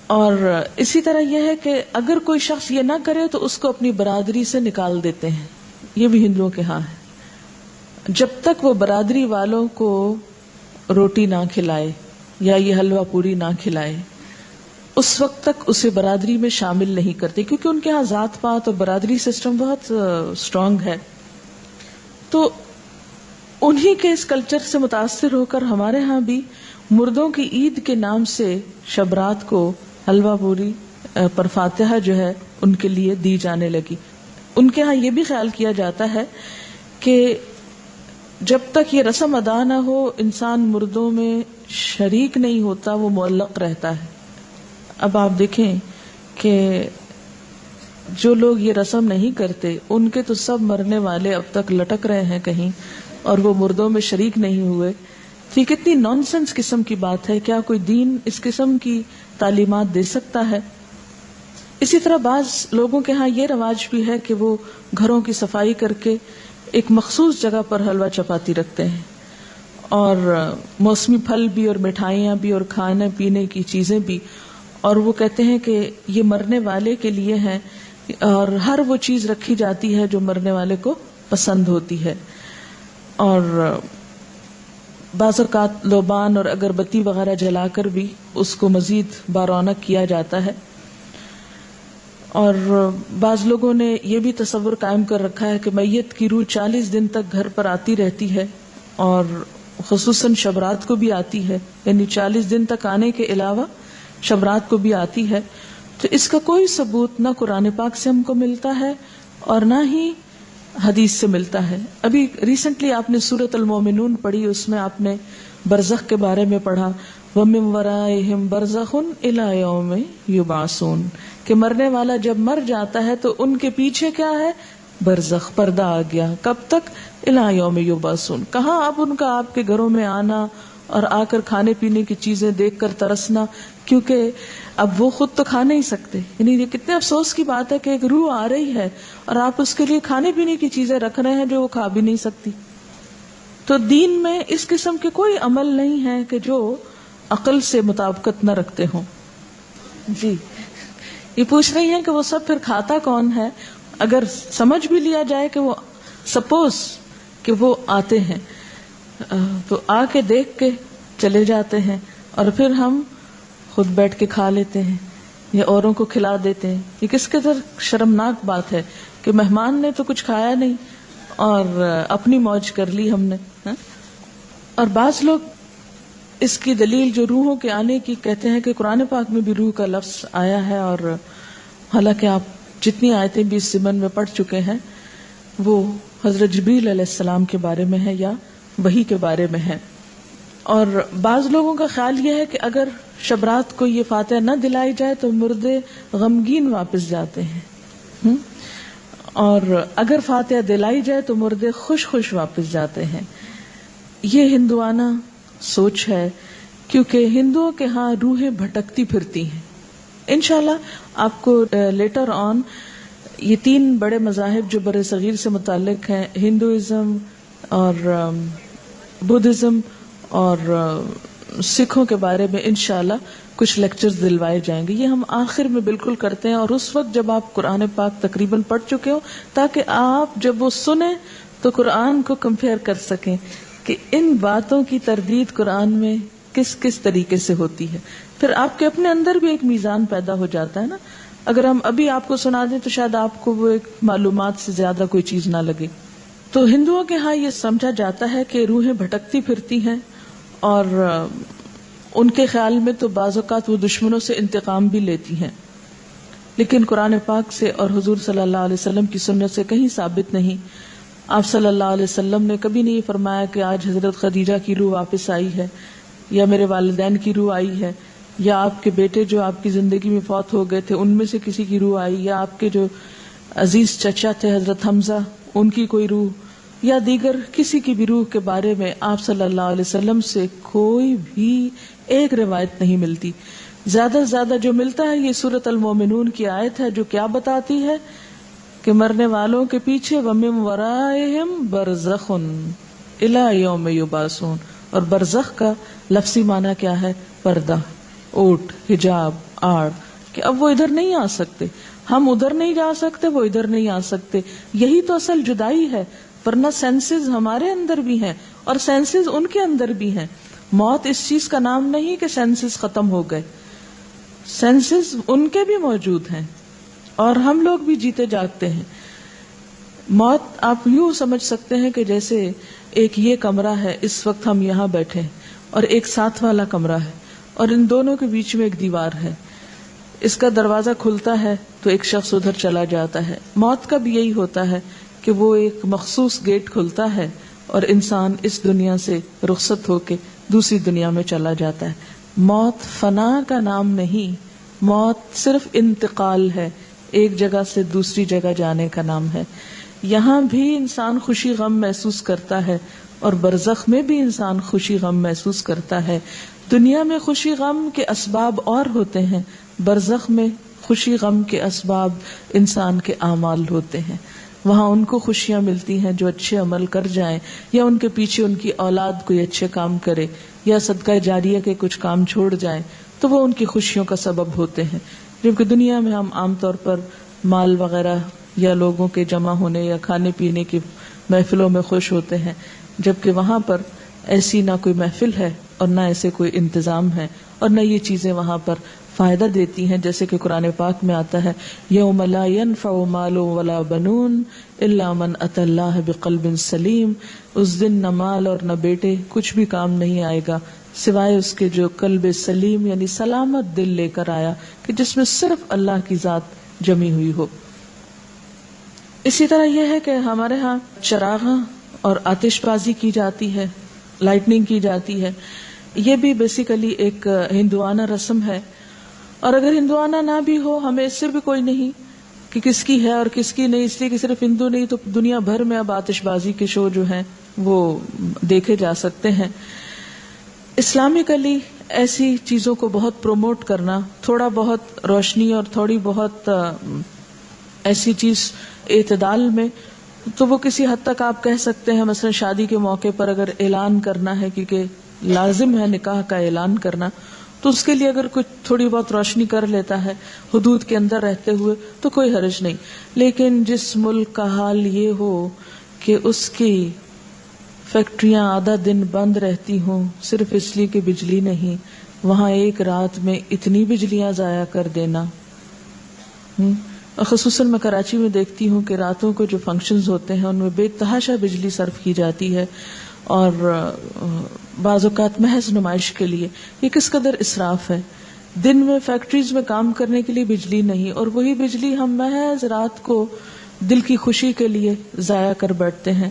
اور اسی طرح یہ ہے کہ اگر کوئی شخص یہ نہ کرے تو اس کو اپنی برادری سے نکال دیتے ہیں. یہ بھی ہندوؤں کے ہاں ہے. جب تک وہ برادری والوں کو روٹی نہ کھلائے یا یہ حلوہ پوری نہ کھلائے اس وقت تک اسے برادری میں شامل نہیں کرتے، کیونکہ ان کے ہاں ذات پات اور برادری سسٹم بہت اسٹرانگ ہے. تو انہی کے اس کلچر سے متاثر ہو کر ہمارے ہاں بھی مردوں کی عید کے نام سے شبرات کو حلوہ پوری پر فاتحہ جو ہے ان کے لیے دی جانے لگی. ان کے ہاں یہ بھی خیال کیا جاتا ہے کہ جب تک یہ رسم ادا نہ ہو انسان مردوں میں شریک نہیں ہوتا، وہ معلق رہتا ہے. اب آپ دیکھیں کہ جو لوگ یہ رسم نہیں کرتے ان کے تو سب مرنے والے اب تک لٹک رہے ہیں کہیں اور وہ مردوں میں شریک نہیں ہوئے. یہ کتنی نان سینس قسم کی بات ہے. کیا کوئی دین اس قسم کی تعلیمات دے سکتا ہے؟ اسی طرح بعض لوگوں کے ہاں یہ رواج بھی ہے کہ وہ گھروں کی صفائی کر کے ایک مخصوص جگہ پر حلوہ چپاتی رکھتے ہیں اور موسمی پھل بھی اور مٹھائیاں بھی اور کھانے پینے کی چیزیں بھی, اور وہ کہتے ہیں کہ یہ مرنے والے کے لیے ہیں اور ہر وہ چیز رکھی جاتی ہے جو مرنے والے کو پسند ہوتی ہے. اور بعض اوقات لوبان اور اگربتی وغیرہ جلا کر بھی اس کو مزید بارونق کیا جاتا ہے. اور بعض لوگوں نے یہ بھی تصور قائم کر رکھا ہے کہ میت کی روح 40 دن تک گھر پر آتی رہتی ہے اور خصوصاً شب رات کو بھی آتی ہے, یعنی 40 دن تک آنے کے علاوہ شب رات کو بھی آتی ہے. تو اس کا کوئی ثبوت نہ قرآن پاک سے ہم کو ملتا ہے اور نہ ہی حدیث سے ملتا ہے. ابھی ریسنٹلی آپ نے سورۃ المومنون پڑھی, اس میں آپ نے برزخ کے بارے میں پڑھا, وَمِن وَرَائِهِمْ بَرْزَخٌ إِلَى يَوْمِ يُبْعَثُونَ, کہ مرنے والا جب مر جاتا ہے تو ان کے پیچھے کیا ہے؟ برزخ, پردہ آ گیا. کب تک؟ إِلَى يَوْمِ يُبْعَثُونَ. کہاں اب ان کا آپ کے گھروں میں آنا اور آ کر کھانے پینے کی چیزیں دیکھ کر ترسنا, کیونکہ اب وہ خود تو کھا نہیں سکتے. یعنی یہ کتنے افسوس کی بات ہے کہ ایک روح آ رہی ہے اور آپ اس کے لیے کھانے پینے کی چیزیں رکھ رہے ہیں جو وہ کھا بھی نہیں سکتی. تو دین میں اس قسم کے کوئی عمل نہیں ہے کہ جو عقل سے مطابقت نہ رکھتے ہوں. جی, یہ پوچھ رہی ہیں کہ وہ سب پھر کھاتا کون ہے؟ اگر سمجھ بھی لیا جائے کہ وہ سپوز کہ وہ آتے ہیں تو آ کے دیکھ کے چلے جاتے ہیں اور پھر ہم خود بیٹھ کے کھا لیتے ہیں یا اوروں کو کھلا دیتے ہیں. یہ کس قدر شرمناک بات ہے کہ مہمان نے تو کچھ کھایا نہیں اور اپنی موج کر لی ہم نے. اور بعض لوگ اس کی دلیل جو روحوں کے آنے کی کہتے ہیں کہ قرآن پاک میں بھی روح کا لفظ آیا ہے, اور حالانکہ آپ جتنی آیتیں بھی اس ضمن میں پڑھ چکے ہیں وہ حضرت جبریل علیہ السلام کے بارے میں ہے یا وحی کے بارے میں ہے. اور بعض لوگوں کا خیال یہ ہے کہ اگر شب رات کو یہ فاتحہ نہ دلائی جائے تو مردے غمگین واپس جاتے ہیں, اور اگر فاتحہ دلائی جائے تو مردے خوش خوش واپس جاتے ہیں. یہ ہندوانہ سوچ ہے, کیونکہ ہندوؤں کے ہاں روحیں بھٹکتی پھرتی ہیں. انشاءاللہ آپ کو لیٹر آن یہ 3 بڑے مذاہب جو بر صغیر سے متعلق ہیں, ہندوازم اور بدھزم اور سکھوں کے بارے میں انشاءاللہ کچھ لیکچرز دلوائے جائیں گے. یہ ہم آخر میں بالکل کرتے ہیں, اور اس وقت جب آپ قرآن پاک تقریباً پڑھ چکے ہو, تاکہ آپ جب وہ سنیں تو قرآن کو کمپیئر کر سکیں کہ ان باتوں کی تردید قرآن میں کس کس طریقے سے ہوتی ہے. پھر آپ کے اپنے اندر بھی ایک میزان پیدا ہو جاتا ہے نا. اگر ہم ابھی آپ کو سنا دیں تو شاید آپ کو وہ ایک معلومات سے زیادہ کوئی چیز نہ لگے. تو ہندوؤں کے ہاں یہ سمجھا جاتا ہے کہ روحیں بھٹکتی پھرتی ہیں, اور ان کے خیال میں تو بعض اوقات وہ دشمنوں سے انتقام بھی لیتی ہیں, لیکن قرآن پاک سے اور حضور صلی اللہ علیہ وسلم کی سنت سے کہیں ثابت نہیں. آپ صلی اللہ علیہ وسلم نے کبھی نہیں فرمایا کہ آج حضرت خدیجہ کی روح واپس آئی ہے, یا میرے والدین کی روح آئی ہے, یا آپ کے بیٹے جو آپ کی زندگی میں فوت ہو گئے تھے ان میں سے کسی کی روح آئی, یا آپ کے جو عزیز چچا تھے حضرت حمزہ ان کی کوئی روح, یا دیگر کسی کی بھی روح کے بارے میں آپ صلی اللہ علیہ وسلم سے کوئی بھی ایک روایت نہیں ملتی. زیادہ سے زیادہ جو ملتا ہے یہ سورۃ المومنون کی آیت ہے جو کیا بتاتی ہے کہ مرنے والوں کے پیچھے وَمِن وَرَائِهِمْ بَرْزَخٌ إِلَى يَوْمِ يُبْعَثُونَ. اور برزخ کا لفظی معنی کیا ہے؟ پردہ, اوٹ, حجاب, آڑ, کہ اب وہ ادھر نہیں آ سکتے, ہم ادھر نہیں جا سکتے, وہ ادھر نہیں آ سکتے. یہی تو اصل جدائی ہے, ورنہ سینسز ہمارے اندر بھی ہیں اور سینسز ان کے اندر بھی ہیں. موت اس چیز کا نام نہیں کہ سینسز ختم ہو گئے, سینسز ان کے بھی موجود ہیں اور ہم لوگ بھی جیتے جاگتے ہیں. موت آپ یوں سمجھ سکتے ہیں کہ جیسے ایک یہ کمرہ ہے, اس وقت ہم یہاں بیٹھے, اور ایک ساتھ والا کمرہ ہے, اور ان دونوں کے بیچ میں ایک دیوار ہے. اس کا دروازہ کھلتا ہے تو ایک شخص ادھر چلا جاتا ہے. موت کا بھی یہی ہوتا ہے کہ وہ ایک مخصوص گیٹ کھلتا ہے اور انسان اس دنیا سے رخصت ہو کے دوسری دنیا میں چلا جاتا ہے. موت فنا کا نام نہیں, موت صرف انتقال ہے, ایک جگہ سے دوسری جگہ جانے کا نام ہے. یہاں بھی انسان خوشی غم محسوس کرتا ہے اور برزخ میں بھی انسان خوشی غم محسوس کرتا ہے. دنیا میں خوشی غم کے اسباب اور ہوتے ہیں، برزخ میں خوشی غم کے اسباب انسان کے اعمال ہوتے ہیں. وہاں ان کو خوشیاں ملتی ہیں جو اچھے عمل کر جائیں، یا ان کے پیچھے ان کی اولاد کوئی اچھے کام کرے، یا صدقہ جاریہ کے کچھ کام چھوڑ جائیں تو وہ ان کی خوشیوں کا سبب ہوتے ہیں. جبکہ دنیا میں ہم عام طور پر مال وغیرہ یا لوگوں کے جمع ہونے یا کھانے پینے کی محفلوں میں خوش ہوتے ہیں، جبکہ وہاں پر ایسی نہ کوئی محفل ہے اور نہ ایسے کوئی انتظام ہے اور نہ یہ چیزیں وہاں پر فائدہ دیتی ہیں. جیسے کہ قرآن پاک میں آتا ہے یوم لا ينفع مال ولا بنون الا من اتى الله بقلب سلیم. اس دن نہ مال اور نہ بیٹے کچھ بھی کام نہیں آئے گا سوائے اس کے جو قلب سلیم یعنی سلامت دل لے کر آیا کہ جس میں صرف اللہ کی ذات جمی ہوئی ہو. اسی طرح یہ ہے کہ ہمارے ہاں چراغاں اور آتش بازی کی جاتی ہے، لائٹننگ کی جاتی ہے. یہ بھی بیسیکلی ایک ہندوانہ رسم ہے، اور اگر ہندوانہ نہ بھی ہو ہمیں اس سے بھی کوئی نہیں کہ کس کی ہے اور کس کی نہیں، اس لیے کہ صرف ہندو نہیں تو دنیا بھر میں اب آتش بازی کے شو جو ہیں وہ دیکھے جا سکتے ہیں. اسلامکلی ایسی چیزوں کو بہت پروموٹ کرنا، تھوڑا بہت روشنی اور تھوڑی بہت ایسی چیز اعتدال میں، تو وہ کسی حد تک آپ کہہ سکتے ہیں. مثلا شادی کے موقع پر اگر اعلان کرنا ہے، کیونکہ لازم ہے نکاح کا اعلان کرنا، تو اس کے لیے اگر کچھ تھوڑی بہت روشنی کر لیتا ہے حدود کے اندر رہتے ہوئے تو کوئی حرج نہیں. لیکن جس ملک کا حال یہ ہو کہ اس کی فیکٹریاں آدھا دن بند رہتی ہوں صرف اس لیے کہ بجلی نہیں، وہاں ایک رات میں اتنی بجلیاں ضائع کر دینا. خصوصاً میں کراچی میں دیکھتی ہوں کہ راتوں کو جو فنکشنز ہوتے ہیں ان میں بے تحاشا بجلی صرف کی جاتی ہے، اور بعض اوقات محض نمائش کے لیے. یہ کس قدر اسراف ہے. دن میں فیکٹریز میں کام کرنے کے لیے بجلی نہیں، اور وہی بجلی ہم محض رات کو دل کی خوشی کے لیے ضائع کر بیٹھتے ہیں.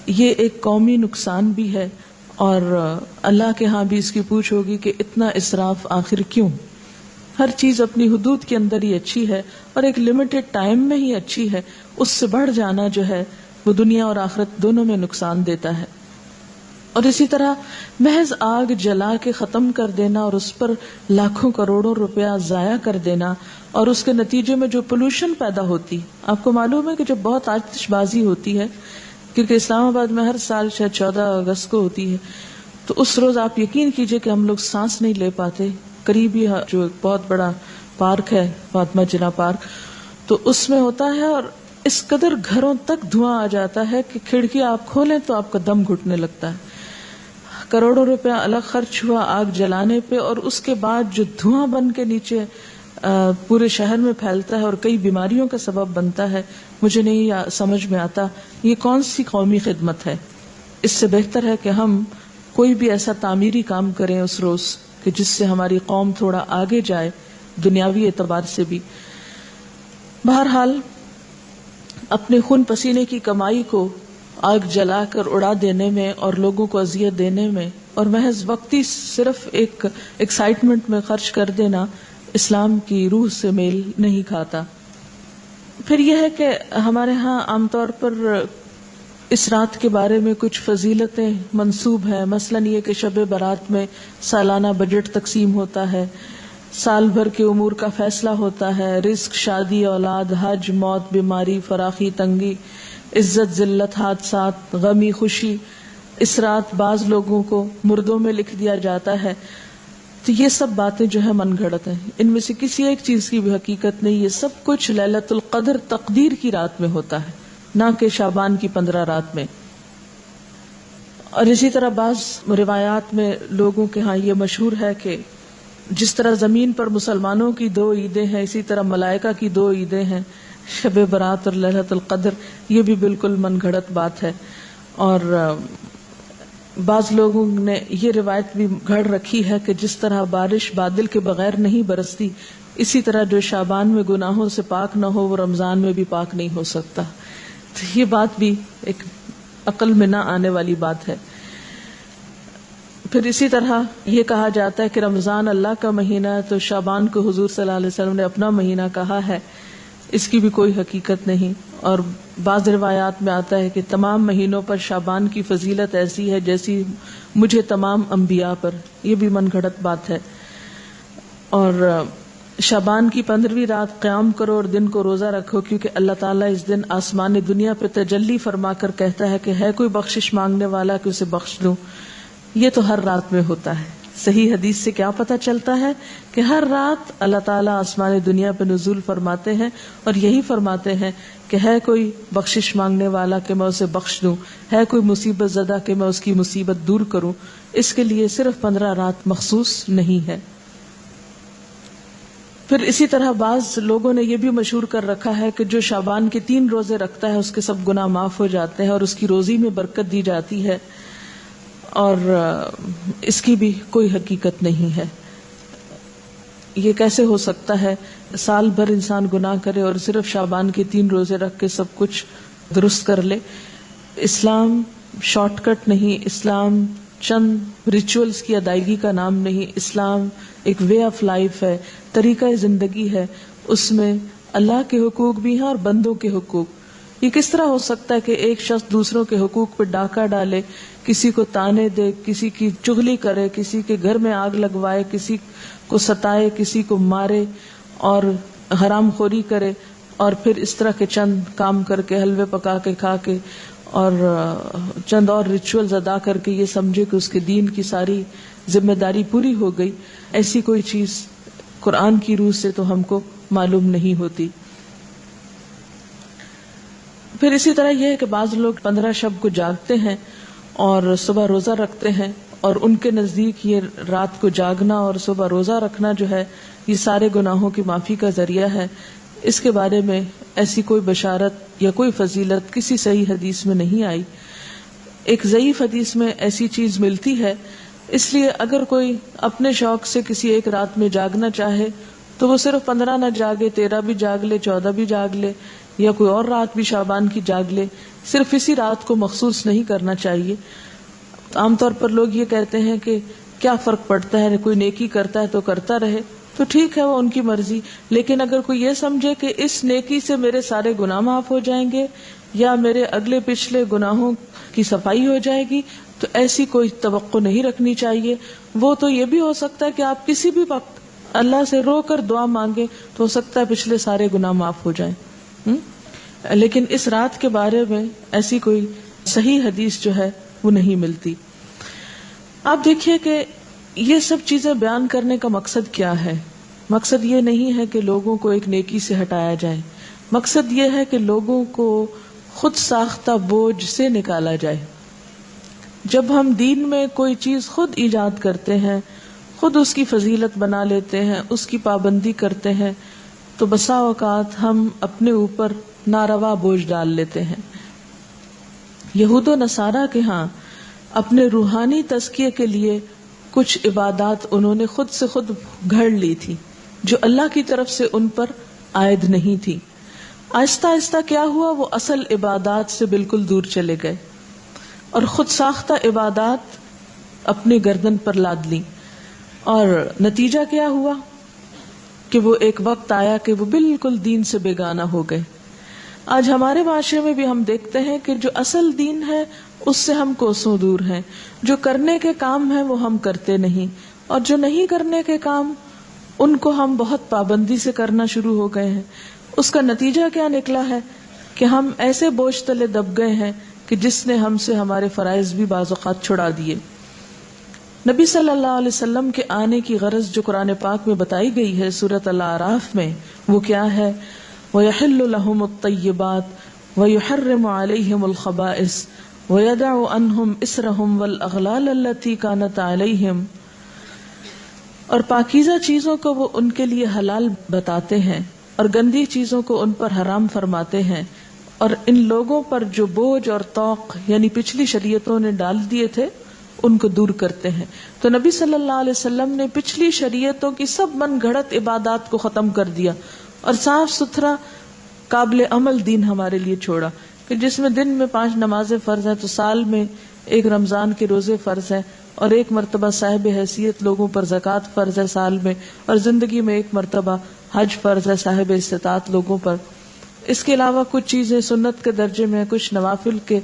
یہ ایک قومی نقصان بھی ہے، اور اللہ کے ہاں بھی اس کی پوچھ ہوگی کہ اتنا اسراف آخر کیوں. ہر چیز اپنی حدود کے اندر ہی اچھی ہے اور ایک لمیٹڈ ٹائم میں ہی اچھی ہے. اس سے بڑھ جانا جو ہے وہ دنیا اور آخرت دونوں میں نقصان دیتا ہے. اور اسی طرح محض آگ جلا کے ختم کر دینا اور اس پر لاکھوں کروڑوں روپیہ ضائع کر دینا، اور اس کے نتیجے میں جو پولوشن پیدا ہوتی. آپ کو معلوم ہے کہ جب بہت آتش بازی ہوتی ہے، کیونکہ اسلام آباد میں ہر سال شاید 14 اگست کو ہوتی ہے، تو اس روز آپ یقین کیجئے کہ ہم لوگ سانس نہیں لے پاتے. قریبی جو ایک بہت بڑا پارک ہے فاطمہ جناح پارک، تو اس میں ہوتا ہے، اور اس قدر گھروں تک دھواں آ جاتا ہے کہ کھڑکی آپ کھولیں تو آپ کا دم گھٹنے لگتا ہے. کروڑوں روپیہ الگ خرچ ہوا آگ جلانے پہ، اور اس کے بعد جو دھواں بن کے نیچے پورے شہر میں پھیلتا ہے اور کئی بیماریوں کا سبب بنتا ہے. مجھے نہیں سمجھ میں آتا یہ کون سی قومی خدمت ہے. اس سے بہتر ہے کہ ہم کوئی بھی ایسا تعمیری کام کریں اس روز کہ جس سے ہماری قوم تھوڑا آگے جائے دنیاوی اعتبار سے بھی. بہرحال اپنے خون پسینے کی کمائی کو آگ جلا کر اڑا دینے میں اور لوگوں کو اذیت دینے میں اور محض وقتی صرف ایک ایکسائٹمنٹ میں خرچ کر دینا اسلام کی روح سے میل نہیں کھاتا. پھر یہ ہے کہ ہمارے ہاں عام طور پر اس رات کے بارے میں کچھ فضیلتیں منسوب ہیں. مثلاً یہ کہ شب برات میں سالانہ بجٹ تقسیم ہوتا ہے، سال بھر کے امور کا فیصلہ ہوتا ہے، رزق، شادی، اولاد، حج، موت، بیماری، فراخی، تنگی، عزت، ذلت، حادثات، غمی، خوشی. اس رات بعض لوگوں کو مردوں میں لکھ دیا جاتا ہے. تو یہ سب باتیں جو ہے من گھڑت ہیں، ان میں سے کسی ایک چیز کی بھی حقیقت نہیں. یہ سب کچھ لیلۃ القدر تقدیر کی رات میں ہوتا ہے، نہ کہ شعبان کی 15 رات میں. اور اسی طرح بعض روایات میں لوگوں کے ہاں یہ مشہور ہے کہ جس طرح زمین پر مسلمانوں کی 2 عیدیں ہیں، اسی طرح ملائکہ کی 2 عیدیں ہیں، شب برات اور لیلۃ القدر. یہ بھی بالکل من گھڑت بات ہے. اور بعض لوگوں نے یہ روایت بھی گھڑ رکھی ہے کہ جس طرح بارش بادل کے بغیر نہیں برستی، اسی طرح جو شعبان میں گناہوں سے پاک نہ ہو وہ رمضان میں بھی پاک نہیں ہو سکتا. تو یہ بات بھی ایک عقل میں نہ آنے والی بات ہے. پھر اسی طرح یہ کہا جاتا ہے کہ رمضان اللہ کا مہینہ ہے، تو شعبان کو حضور صلی اللہ علیہ وسلم نے اپنا مہینہ کہا ہے، اس کی بھی کوئی حقیقت نہیں. اور بعض روایات میں آتا ہے کہ تمام مہینوں پر شعبان کی فضیلت ایسی ہے جیسی مجھے تمام انبیاء پر. یہ بھی من گھڑت بات ہے. اور شعبان کی 15ویں رات قیام کرو اور دن کو روزہ رکھو، کیونکہ اللہ تعالیٰ اس دن آسمان دنیا پہ تجلی فرما کر کہتا ہے کہ ہے کوئی بخشش مانگنے والا کہ اسے بخش دوں. یہ تو ہر رات میں ہوتا ہے. صحیح حدیث سے کیا پتہ چلتا ہے کہ ہر رات اللہ تعالیٰ آسمان دنیا پہ نزول فرماتے ہیں اور یہی فرماتے ہیں کہ ہے کوئی بخشش مانگنے والا کہ میں اسے بخش دوں، ہے کوئی مصیبت زدہ کہ میں اس کی مصیبت دور کروں. اس کے لیے صرف 15 رات مخصوص نہیں ہے. پھر اسی طرح بعض لوگوں نے یہ بھی مشہور کر رکھا ہے کہ جو شعبان کے 3 روزے رکھتا ہے اس کے سب گناہ معاف ہو جاتے ہیں اور اس کی روزی میں برکت دی جاتی ہے، اور اس کی بھی کوئی حقیقت نہیں ہے. یہ کیسے ہو سکتا ہے؟ سال بھر انسان گناہ کرے اور صرف شعبان کے 3 روزے رکھ کے سب کچھ درست کر لے. اسلام شارٹ کٹ نہیں، اسلام چند ریچولز کی ادائیگی کا نام نہیں. اسلام ایک وے آف لائف ہے، طریقہ زندگی ہے. اس میں اللہ کے حقوق بھی ہیں اور بندوں کے حقوق. یہ کس طرح ہو سکتا ہے کہ ایک شخص دوسروں کے حقوق پہ ڈاکہ ڈالے، کسی کو تانے دے، کسی کی چغلی کرے، کسی کے گھر میں آگ لگوائے، کسی کو ستائے، کسی کو مارے اور حرام خوری کرے، اور پھر اس طرح کے چند کام کر کے، حلوے پکا کے کھا کے اور چند اور ریچولز ادا کر کے یہ سمجھے کہ اس کے دین کی ساری ذمہ داری پوری ہو گئی؟ ایسی کوئی چیز قرآن کی روح سے تو ہم کو معلوم نہیں ہوتی. پھر اسی طرح یہ ہے کہ بعض لوگ 15 شب کو جاگتے ہیں اور صبح روزہ رکھتے ہیں، اور ان کے نزدیک یہ رات کو جاگنا اور صبح روزہ رکھنا جو ہے یہ سارے گناہوں کی معافی کا ذریعہ ہے. اس کے بارے میں ایسی کوئی بشارت یا کوئی فضیلت کسی صحیح حدیث میں نہیں آئی. ایک ضعیف حدیث میں ایسی چیز ملتی ہے. اس لیے اگر کوئی اپنے شوق سے کسی ایک رات میں جاگنا چاہے تو وہ صرف 15 نہ جاگے، 13 بھی جاگ لے، 14 بھی جاگ لے، یا کوئی اور رات بھی شعبان کی جاگ لے. صرف اسی رات کو مخصوص نہیں کرنا چاہیے. عام طور پر لوگ یہ کہتے ہیں کہ کیا فرق پڑتا ہے، کوئی نیکی کرتا ہے تو کرتا رہے، تو ٹھیک ہے، وہ ان کی مرضی. لیکن اگر کوئی یہ سمجھے کہ اس نیکی سے میرے سارے گناہ معاف ہو جائیں گے یا میرے اگلے پچھلے گناہوں کی صفائی ہو جائے گی، تو ایسی کوئی توقع نہیں رکھنی چاہیے. وہ تو یہ بھی ہو سکتا ہے کہ آپ کسی بھی وقت اللہ سے رو کر دعا مانگے تو ہو سکتا ہے پچھلے سارے گناہ معاف ہو جائیں. لیکن اس رات کے بارے میں ایسی کوئی صحیح حدیث جو ہے وہ نہیں ملتی. آپ دیکھیے کہ یہ سب چیزیں بیان کرنے کا مقصد کیا ہے. مقصد یہ نہیں ہے کہ لوگوں کو ایک نیکی سے ہٹایا جائے. مقصد یہ ہے کہ لوگوں کو خود ساختہ بوجھ سے نکالا جائے. جب ہم دین میں کوئی چیز خود ایجاد کرتے ہیں، خود اس کی فضیلت بنا لیتے ہیں، اس کی پابندی کرتے ہیں، تو بسا اوقات ہم اپنے اوپر ناروا بوجھ ڈال لیتے ہیں. یہود و نصارہ کے ہاں اپنے روحانی تزکیے کے لیے کچھ عبادات انہوں نے خود سے خود گھڑ لی تھی جو اللہ کی طرف سے ان پر عائد نہیں تھی. آہستہ آہستہ کیا ہوا، وہ اصل عبادات سے بالکل دور چلے گئے اور خود ساختہ عبادات اپنے گردن پر لاد لیں. اور نتیجہ کیا ہوا کہ وہ ایک وقت آیا کہ وہ بالکل دین سے بیگانہ ہو گئے. آج ہمارے معاشرے میں بھی ہم دیکھتے ہیں کہ جو اصل دین ہے اس سے ہم کوسوں دور ہیں. جو کرنے کے کام ہیں وہ ہم کرتے نہیں، اور جو نہیں کرنے کے کام ان کو ہم بہت پابندی سے کرنا شروع ہو گئے ہیں. اس کا نتیجہ کیا نکلا ہے کہ ہم ایسے بوجھ تلے دب گئے ہیں کہ جس نے ہم سے ہمارے فرائض بھی بعض اوقات چھڑا دیے. نبی صلی اللہ علیہ وسلم کے آنے کی غرض جو قرآن پاک میں بتائی گئی ہے سورۃ الاعراف میں، وہ کیا ہے؟ وَيَحِلُّ لَهُمُ الطَّيِّبَاتُ وَيُحَرِّمُ عَلَيْهِمُ الْخَبَائِثَ وَيَدَعُ عَنْهُمْ إِصْرَهُمْ وَالْأَغْلَالَ الَّتِي كَانَتْ عَلَيْهِمْ. اور پاکیزہ چیزوں کو وہ ان کے لیے حلال بتاتے ہیں اور گندی چیزوں کو ان پر حرام فرماتے ہیں، اور ان لوگوں پر جو بوجھ اور طوق یعنی پچھلی شریعتوں نے ڈال دیے تھے ان کو دور کرتے ہیں. تو نبی صلی اللہ علیہ وسلم نے پچھلی شریعتوں کی سب من گھڑت عبادات کو ختم کر دیا اور صاف ستھرا قابل عمل دین ہمارے لیے چھوڑا، کہ جس میں دن میں 5 نمازیں فرض ہیں تو سال میں 1 رمضان کے روزے فرض ہیں، اور ایک مرتبہ صاحب حیثیت لوگوں پر زکوٰۃ فرض ہے سال میں، اور زندگی میں ایک مرتبہ حج فرض ہے صاحب استطاعت لوگوں پر. اس کے علاوہ کچھ چیزیں سنت کے درجے میں، کچھ نوافل کے،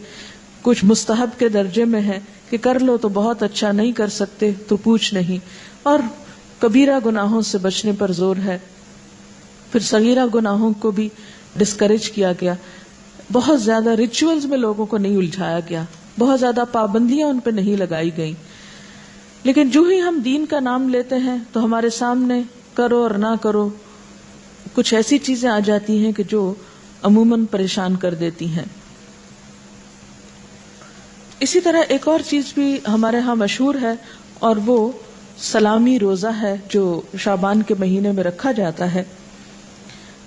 کچھ مستحب کے درجے میں ہے کہ کر لو تو بہت اچھا، نہیں کر سکتے تو پوچھ نہیں. اور کبیرہ گناہوں سے بچنے پر زور ہے. پھر صغیرہ گناہوں کو بھی ڈسکریج کیا گیا. بہت زیادہ ریچولز میں لوگوں کو نہیں الجھایا گیا، بہت زیادہ پابندیاں ان پہ نہیں لگائی گئیں. لیکن جو ہی ہم دین کا نام لیتے ہیں تو ہمارے سامنے کرو اور نہ کرو کچھ ایسی چیزیں آ جاتی ہیں کہ جو عموماً پریشان کر دیتی ہیں. اسی طرح ایک اور چیز بھی ہمارے ہاں مشہور ہے، اور وہ سلامی روزہ ہے جو شعبان کے مہینے میں رکھا جاتا ہے.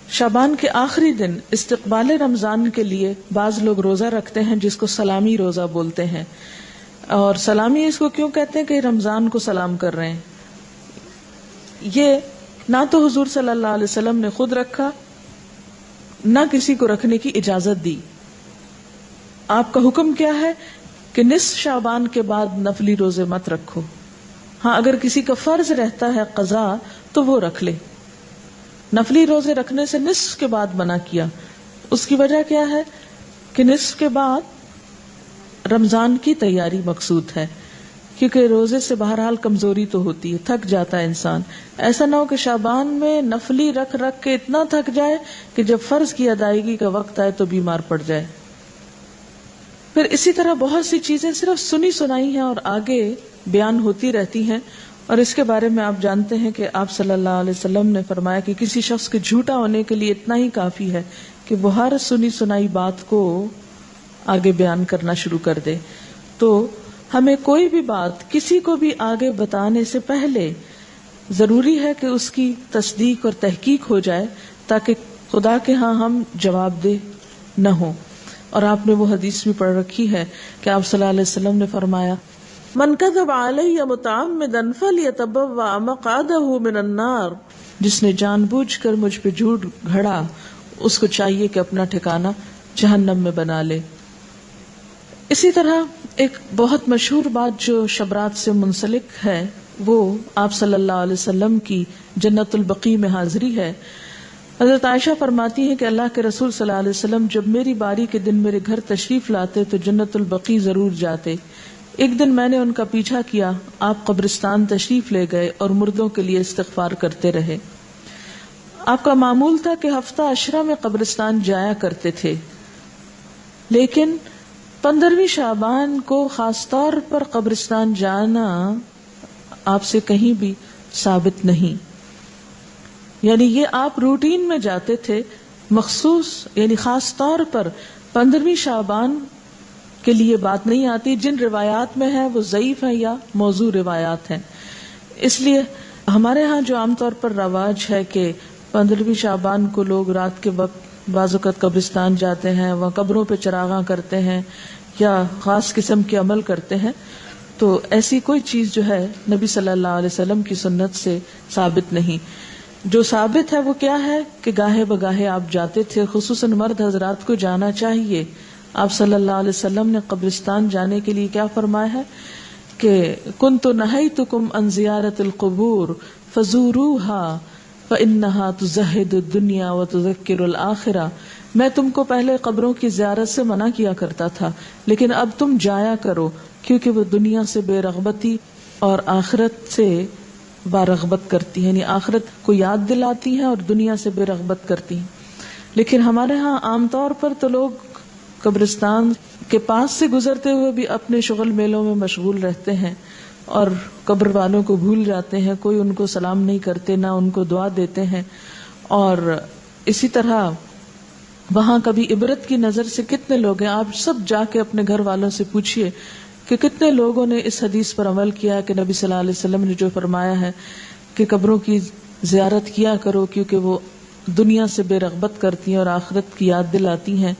شعبان کے آخری دن استقبال رمضان کے لیے بعض لوگ روزہ رکھتے ہیں جس کو سلامی روزہ بولتے ہیں. اور سلامی اس کو کیوں کہتے ہیں کہ رمضان کو سلام کر رہے ہیں. یہ نہ تو حضور صلی اللہ علیہ وسلم نے خود رکھا، نہ کسی کو رکھنے کی اجازت دی. آپ کا حکم کیا ہے کہ نصف شعبان کے بعد نفلی روزے مت رکھو. ہاں اگر کسی کا فرض رہتا ہے قضا تو وہ رکھ لے. نفلی روزے رکھنے سے نصف کے بعد منع کیا. اس کی وجہ کیا ہے کہ نصف کے بعد رمضان کی تیاری مقصود ہے، کیونکہ روزے سے بہرحال کمزوری تو ہوتی ہے، تھک جاتا ہے انسان. ایسا نہ ہو کہ شعبان میں نفلی رکھ رکھ کے اتنا تھک جائے کہ جب فرض کی ادائیگی کا وقت آئے تو بیمار پڑ جائے. پھر اسی طرح بہت سی چیزیں صرف سنی سنائی ہیں اور آگے بیان ہوتی رہتی ہیں. اور اس کے بارے میں آپ جانتے ہیں کہ آپ صلی اللہ علیہ وسلم نے فرمایا کہ کسی شخص کے جھوٹا ہونے کے لیے اتنا ہی کافی ہے کہ وہ ہر سنی سنائی بات کو آگے بیان کرنا شروع کر دے. تو ہمیں کوئی بھی بات کسی کو بھی آگے بتانے سے پہلے ضروری ہے کہ اس کی تصدیق اور تحقیق ہو جائے تاکہ خدا کے ہاں ہم جواب دہ نہ ہوں. اور آپ نے وہ حدیث بھی پڑھ رکھی ہے کہ آپ صلی اللہ علیہ وسلم نے فرمایا من کذب علی متعمدا فلیتبوأ مقعدہ من النار، جس نے جان بوجھ کر مجھ پہ جھوٹ گھڑا اس کو چاہیے کہ اپنا ٹھکانہ جہنم میں بنا لے. اسی طرح ایک بہت مشہور بات جو شبرات سے منسلک ہے وہ آپ صلی اللہ علیہ وسلم کی جنت البقیع میں حاضری ہے. حضرت عائشہ فرماتی ہیں کہ اللہ کے رسول صلی اللہ علیہ وسلم جب میری باری کے دن میرے گھر تشریف لاتے تو جنت البقیع ضرور جاتے. ایک دن میں نے ان کا پیچھا کیا، آپ قبرستان تشریف لے گئے اور مردوں کے لیے استغفار کرتے رہے. آپ کا معمول تھا کہ ہفتہ عشرہ میں قبرستان جایا کرتے تھے، لیکن 15ویں شعبان کو خاص طور پر قبرستان جانا آپ سے کہیں بھی ثابت نہیں. یعنی یہ آپ روٹین میں جاتے تھے، مخصوص یعنی خاص طور پر 15ویں شعبان کے لیے بات نہیں آتی. جن روایات میں ہے وہ ضعیف ہیں یا موضوع روایات ہیں. اس لیے ہمارے ہاں جو عام طور پر رواج ہے کہ 15ویں شعبان کو لوگ رات کے وقت بعض اوقات قبرستان جاتے ہیں، وہاں قبروں پہ چراغاں کرتے ہیں یا خاص قسم کے عمل کرتے ہیں، تو ایسی کوئی چیز جو ہے نبی صلی اللہ علیہ وسلم کی سنت سے ثابت نہیں. جو ثابت ہے وہ کیا ہے کہ گاہے بگاہے آپ جاتے تھے، خصوصاً مرد حضرات کو جانا چاہیے. آپ صلی اللہ علیہ وسلم نے قبرستان جانے کے لیے کیا فرمایا ہے کہ کنت نہیتکم عن زیارت القبور فزوروها فانها تزہد الدنیا وتذکر الآخرہ. میں تم کو پہلے قبروں کی زیارت سے منع کیا کرتا تھا، لیکن اب تم جایا کرو کیونکہ وہ دنیا سے بے رغبتی اور آخرت سے بارغبت کرتی ہیں، یعنی آخرت کو یاد دلاتی ہیں اور دنیا سے بے رغبت کرتی ہیں. لیکن ہمارے ہاں عام طور پر تو لوگ قبرستان کے پاس سے گزرتے ہوئے بھی اپنے شغل میلوں میں مشغول رہتے ہیں اور قبر والوں کو بھول جاتے ہیں. کوئی ان کو سلام نہیں کرتے، نہ ان کو دعا دیتے ہیں. اور اسی طرح وہاں کبھی عبرت کی نظر سے کتنے لوگ ہیں، آپ سب جا کے اپنے گھر والوں سے پوچھئے کہ کتنے لوگوں نے اس حدیث پر عمل کیا کہ نبی صلی اللہ علیہ وسلم نے جو فرمایا ہے کہ قبروں کی زیارت کیا کرو کیونکہ وہ دنیا سے بے رغبت کرتی ہیں اور آخرت کی یاد دلاتی ہیں.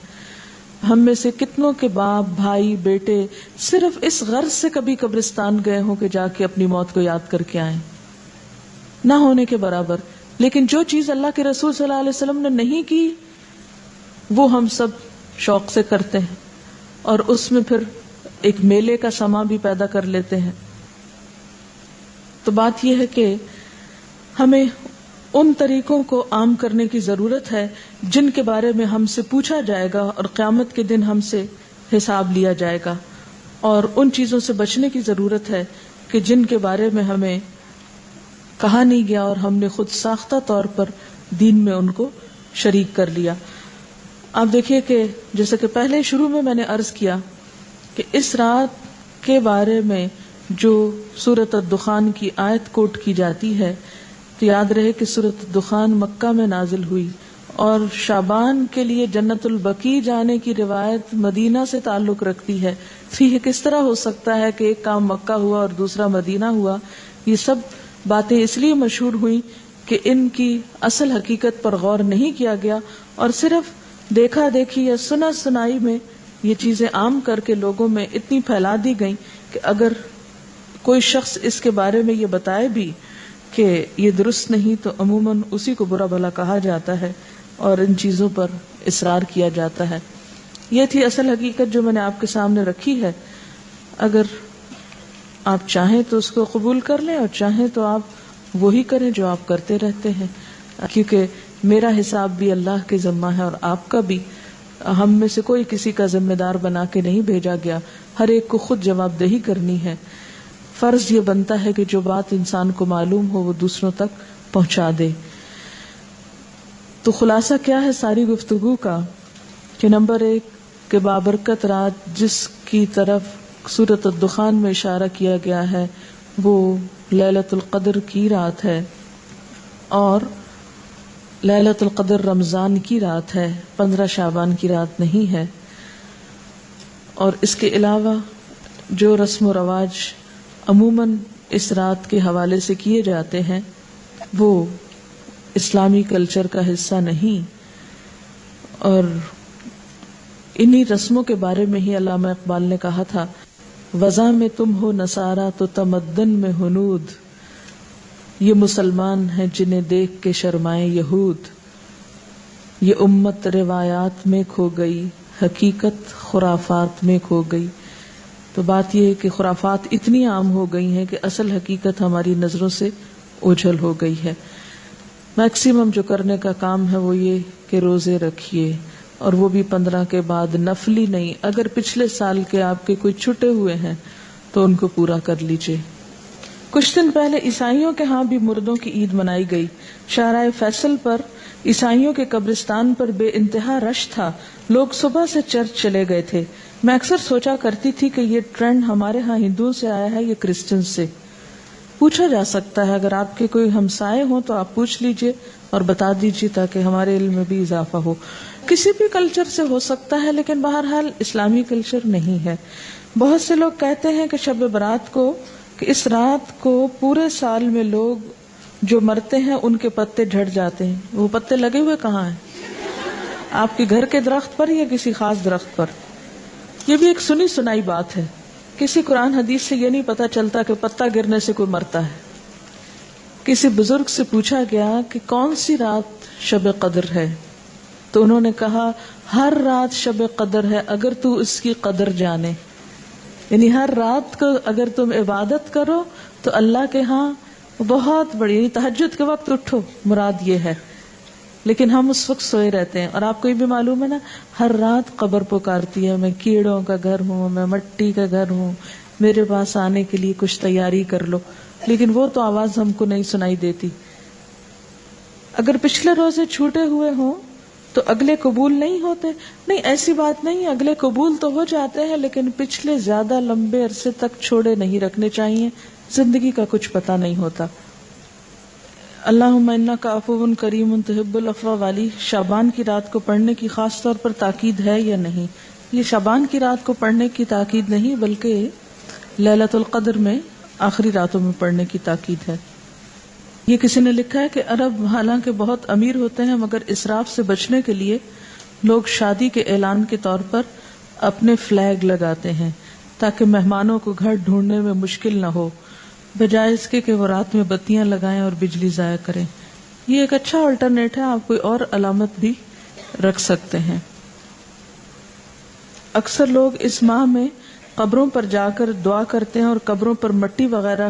ہم میں سے کتنوں کے باپ، بھائی، بیٹے صرف اس غرض سے کبھی قبرستان گئے ہوں کہ جا کے اپنی موت کو یاد کر کے آئیں؟ نہ ہونے کے برابر. لیکن جو چیز اللہ کے رسول صلی اللہ علیہ وسلم نے نہیں کی وہ ہم سب شوق سے کرتے ہیں، اور اس میں پھر ایک میلے کا سما بھی پیدا کر لیتے ہیں. تو بات یہ ہے کہ ہمیں ان طریقوں کو عام کرنے کی ضرورت ہے جن کے بارے میں ہم سے پوچھا جائے گا اور قیامت کے دن ہم سے حساب لیا جائے گا، اور ان چیزوں سے بچنے کی ضرورت ہے کہ جن کے بارے میں ہمیں کہا نہیں گیا اور ہم نے خود ساختہ طور پر دین میں ان کو شریک کر لیا۔ آپ دیکھیے کہ جیسے کہ پہلے شروع میں نے عرض کیا کہ اس رات کے بارے میں جو سورۃ الدخان کی آیت کوٹ کی جاتی ہے، تو یاد رہے کہ سورۃ الدخان مکہ میں نازل ہوئی اور شعبان کے لیے جنت البقیع جانے کی روایت مدینہ سے تعلق رکھتی ہے۔ تو یہ کس طرح ہو سکتا ہے کہ ایک کام مکہ ہوا اور دوسرا مدینہ ہوا؟ یہ سب باتیں اس لیے مشہور ہوئی کہ ان کی اصل حقیقت پر غور نہیں کیا گیا، اور صرف دیکھا دیکھی یا سنا سنائی میں یہ چیزیں عام کر کے لوگوں میں اتنی پھیلا دی گئیں کہ اگر کوئی شخص اس کے بارے میں یہ بتائے بھی کہ یہ درست نہیں تو عموماً اسی کو برا بھلا کہا جاتا ہے اور ان چیزوں پر اصرار کیا جاتا ہے۔ یہ تھی اصل حقیقت جو میں نے آپ کے سامنے رکھی ہے۔ اگر آپ چاہیں تو اس کو قبول کر لیں، اور چاہیں تو آپ وہی کریں جو آپ کرتے رہتے ہیں، کیونکہ میرا حساب بھی اللہ کے ذمہ ہے اور آپ کا بھی۔ ہم میں سے کوئی کسی کا ذمہ دار بنا کے نہیں بھیجا گیا، ہر ایک کو خود جواب دہی کرنی ہے۔ فرض یہ بنتا ہے کہ جو بات انسان کو معلوم ہو وہ دوسروں تک پہنچا دے۔ تو خلاصہ کیا ہے ساری گفتگو کا کہ نمبر 1 کہ بابرکت رات جس کی طرف سورۃ الدخان میں اشارہ کیا گیا ہے وہ لیلۃ القدر کی رات ہے، اور لیلۃ القدر رمضان کی رات ہے، 15 شعبان کی رات نہیں ہے۔ اور اس کے علاوہ جو رسم و رواج عموماً اس رات کے حوالے سے کیے جاتے ہیں وہ اسلامی کلچر کا حصہ نہیں، اور انہی رسموں کے بارے میں ہی علامہ اقبال نے کہا تھا، وضع میں تم ہو نصارہ تو تمدن میں ہنود، یہ مسلمان ہیں جنہیں دیکھ کے شرمائے یہود، یہ امت روایات میں کھو گئی، حقیقت خرافات میں کھو گئی۔ تو بات یہ ہے کہ خرافات اتنی عام ہو گئی ہیں کہ اصل حقیقت ہماری نظروں سے اوجھل ہو گئی ہے۔ میکسیمم جو کرنے کا کام ہے وہ یہ کہ روزے رکھیے، اور وہ بھی 15 کے بعد نفلی نہیں، اگر پچھلے سال کے آپ کے کوئی چھٹے ہوئے ہیں تو ان کو پورا کر لیجئے۔ کچھ دن پہلے عیسائیوں کے ہاں بھی مردوں کی عید منائی گئی۔ شاہراہ فیصل پر عیسائیوں کے قبرستان پر بے انتہا رش تھا، لوگ صبح سے چرچ چلے گئے تھے۔ میں اکثر سوچا کرتی تھی کہ یہ ٹرینڈ ہمارے ہاں ہندوؤں سے آیا ہے یا کرسچن سے۔ پوچھا جا سکتا ہے، اگر آپ کے کوئی ہمسائے ہوں تو آپ پوچھ لیجئے اور بتا دیجئے تاکہ ہمارے علم میں بھی اضافہ ہو۔ کسی بھی کلچر سے ہو سکتا ہے، لیکن بہرحال اسلامی کلچر نہیں ہے۔ بہت سے لوگ کہتے ہیں کہ شب برات کو، کہ اس رات کو پورے سال میں لوگ جو مرتے ہیں ان کے پتے جھڑ جاتے ہیں۔ وہ پتے لگے ہوئے کہاں ہیں؟ آپ کے گھر کے درخت پر یا کسی خاص درخت پر؟ یہ بھی ایک سنی سنائی بات ہے، کسی قرآن حدیث سے یہ نہیں پتا چلتا کہ پتا گرنے سے کوئی مرتا ہے۔ کسی بزرگ سے پوچھا گیا کہ کون سی رات شب قدر ہے، تو انہوں نے کہا ہر رات شب قدر ہے اگر تو اس کی قدر جانے، یعنی ہر رات کو اگر تم عبادت کرو تو اللہ کے ہاں بہت بڑی، یعنی تہجد کے وقت اٹھو، مراد یہ ہے۔ لیکن ہم اس وقت سوئے رہتے ہیں، اور آپ کو یہ بھی معلوم ہے نا، ہر رات قبر پکارتی ہے، میں کیڑوں کا گھر ہوں، میں مٹی کا گھر ہوں، میرے پاس آنے کے لیے کچھ تیاری کر لو، لیکن وہ تو آواز ہم کو نہیں سنائی دیتی۔ اگر پچھلے روزے چھوٹے ہوئے ہوں تو اگلے قبول نہیں ہوتے؟ نہیں، ایسی بات نہیں، اگلے قبول تو ہو جاتے ہیں، لیکن پچھلے زیادہ لمبے عرصے تک چھوڑے نہیں رکھنے چاہیے، زندگی کا کچھ پتہ نہیں ہوتا۔ اللہم انک عفو کریم تحب العفو والی شعبان کی رات کو پڑھنے کی خاص طور پر تاکید ہے یا نہیں؟ یہ شعبان کی رات کو پڑھنے کی تاکید نہیں، بلکہ لیلۃ القدر میں آخری راتوں میں پڑھنے کی تاکید ہے۔ یہ کسی نے لکھا ہے کہ عرب حالانکہ بہت امیر ہوتے ہیں مگر اسراف سے بچنے کے لیے لوگ شادی کے اعلان کے طور پر اپنے فلیگ لگاتے ہیں تاکہ مہمانوں کو گھر ڈھونڈنے میں مشکل نہ ہو، بجائے اس کے کہ وہ رات میں بتیاں لگائیں اور بجلی ضائع کریں۔ یہ ایک اچھا آلٹرنیٹ ہے، آپ کوئی اور علامت بھی رکھ سکتے ہیں۔ اکثر لوگ اس ماہ میں قبروں پر جا کر دعا کرتے ہیں اور قبروں پر مٹی وغیرہ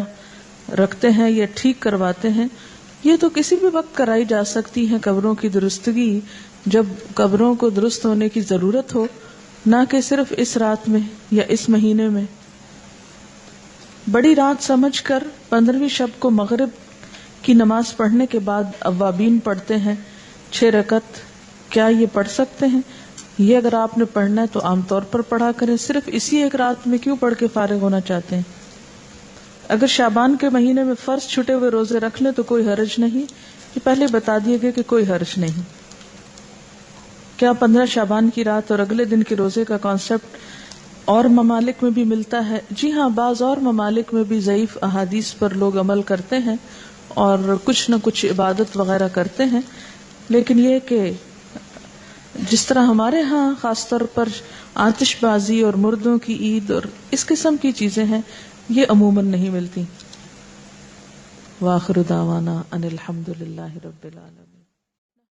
رکھتے ہیں یا ٹھیک کرواتے ہیں، یہ تو کسی بھی وقت کرائی جا سکتی ہیں قبروں کی درستگی، جب قبروں کو درست ہونے کی ضرورت ہو، نہ کہ صرف اس رات میں یا اس مہینے میں۔ بڑی رات سمجھ کر 15ویں شب کو مغرب کی نماز پڑھنے کے بعد اوابین پڑھتے ہیں 6 رکعت، کیا یہ پڑھ سکتے ہیں؟ یہ اگر آپ نے پڑھنا ہے تو عام طور پر پڑھا کریں، صرف اسی ایک رات میں کیوں پڑھ کے فارغ ہونا چاہتے ہیں؟ اگر شعبان کے مہینے میں فرض چھٹے ہوئے روزے رکھ لیں تو کوئی حرج نہیں، یہ پہلے بتا دیے گئے کہ کوئی حرج نہیں۔ کیا 15 شعبان کی رات اور اگلے دن کے روزے کا کانسیپٹ اور ممالک میں بھی ملتا ہے؟ جی ہاں، بعض اور ممالک میں بھی ضعیف احادیث پر لوگ عمل کرتے ہیں اور کچھ نہ کچھ عبادت وغیرہ کرتے ہیں، لیکن یہ کہ جس طرح ہمارے ہاں خاص طور پر آتش بازی اور مردوں کی عید اور اس قسم کی چیزیں ہیں، یہ عموماً نہیں ملتی۔ وآخر دعوانا ان الحمد للہ رب العالمین۔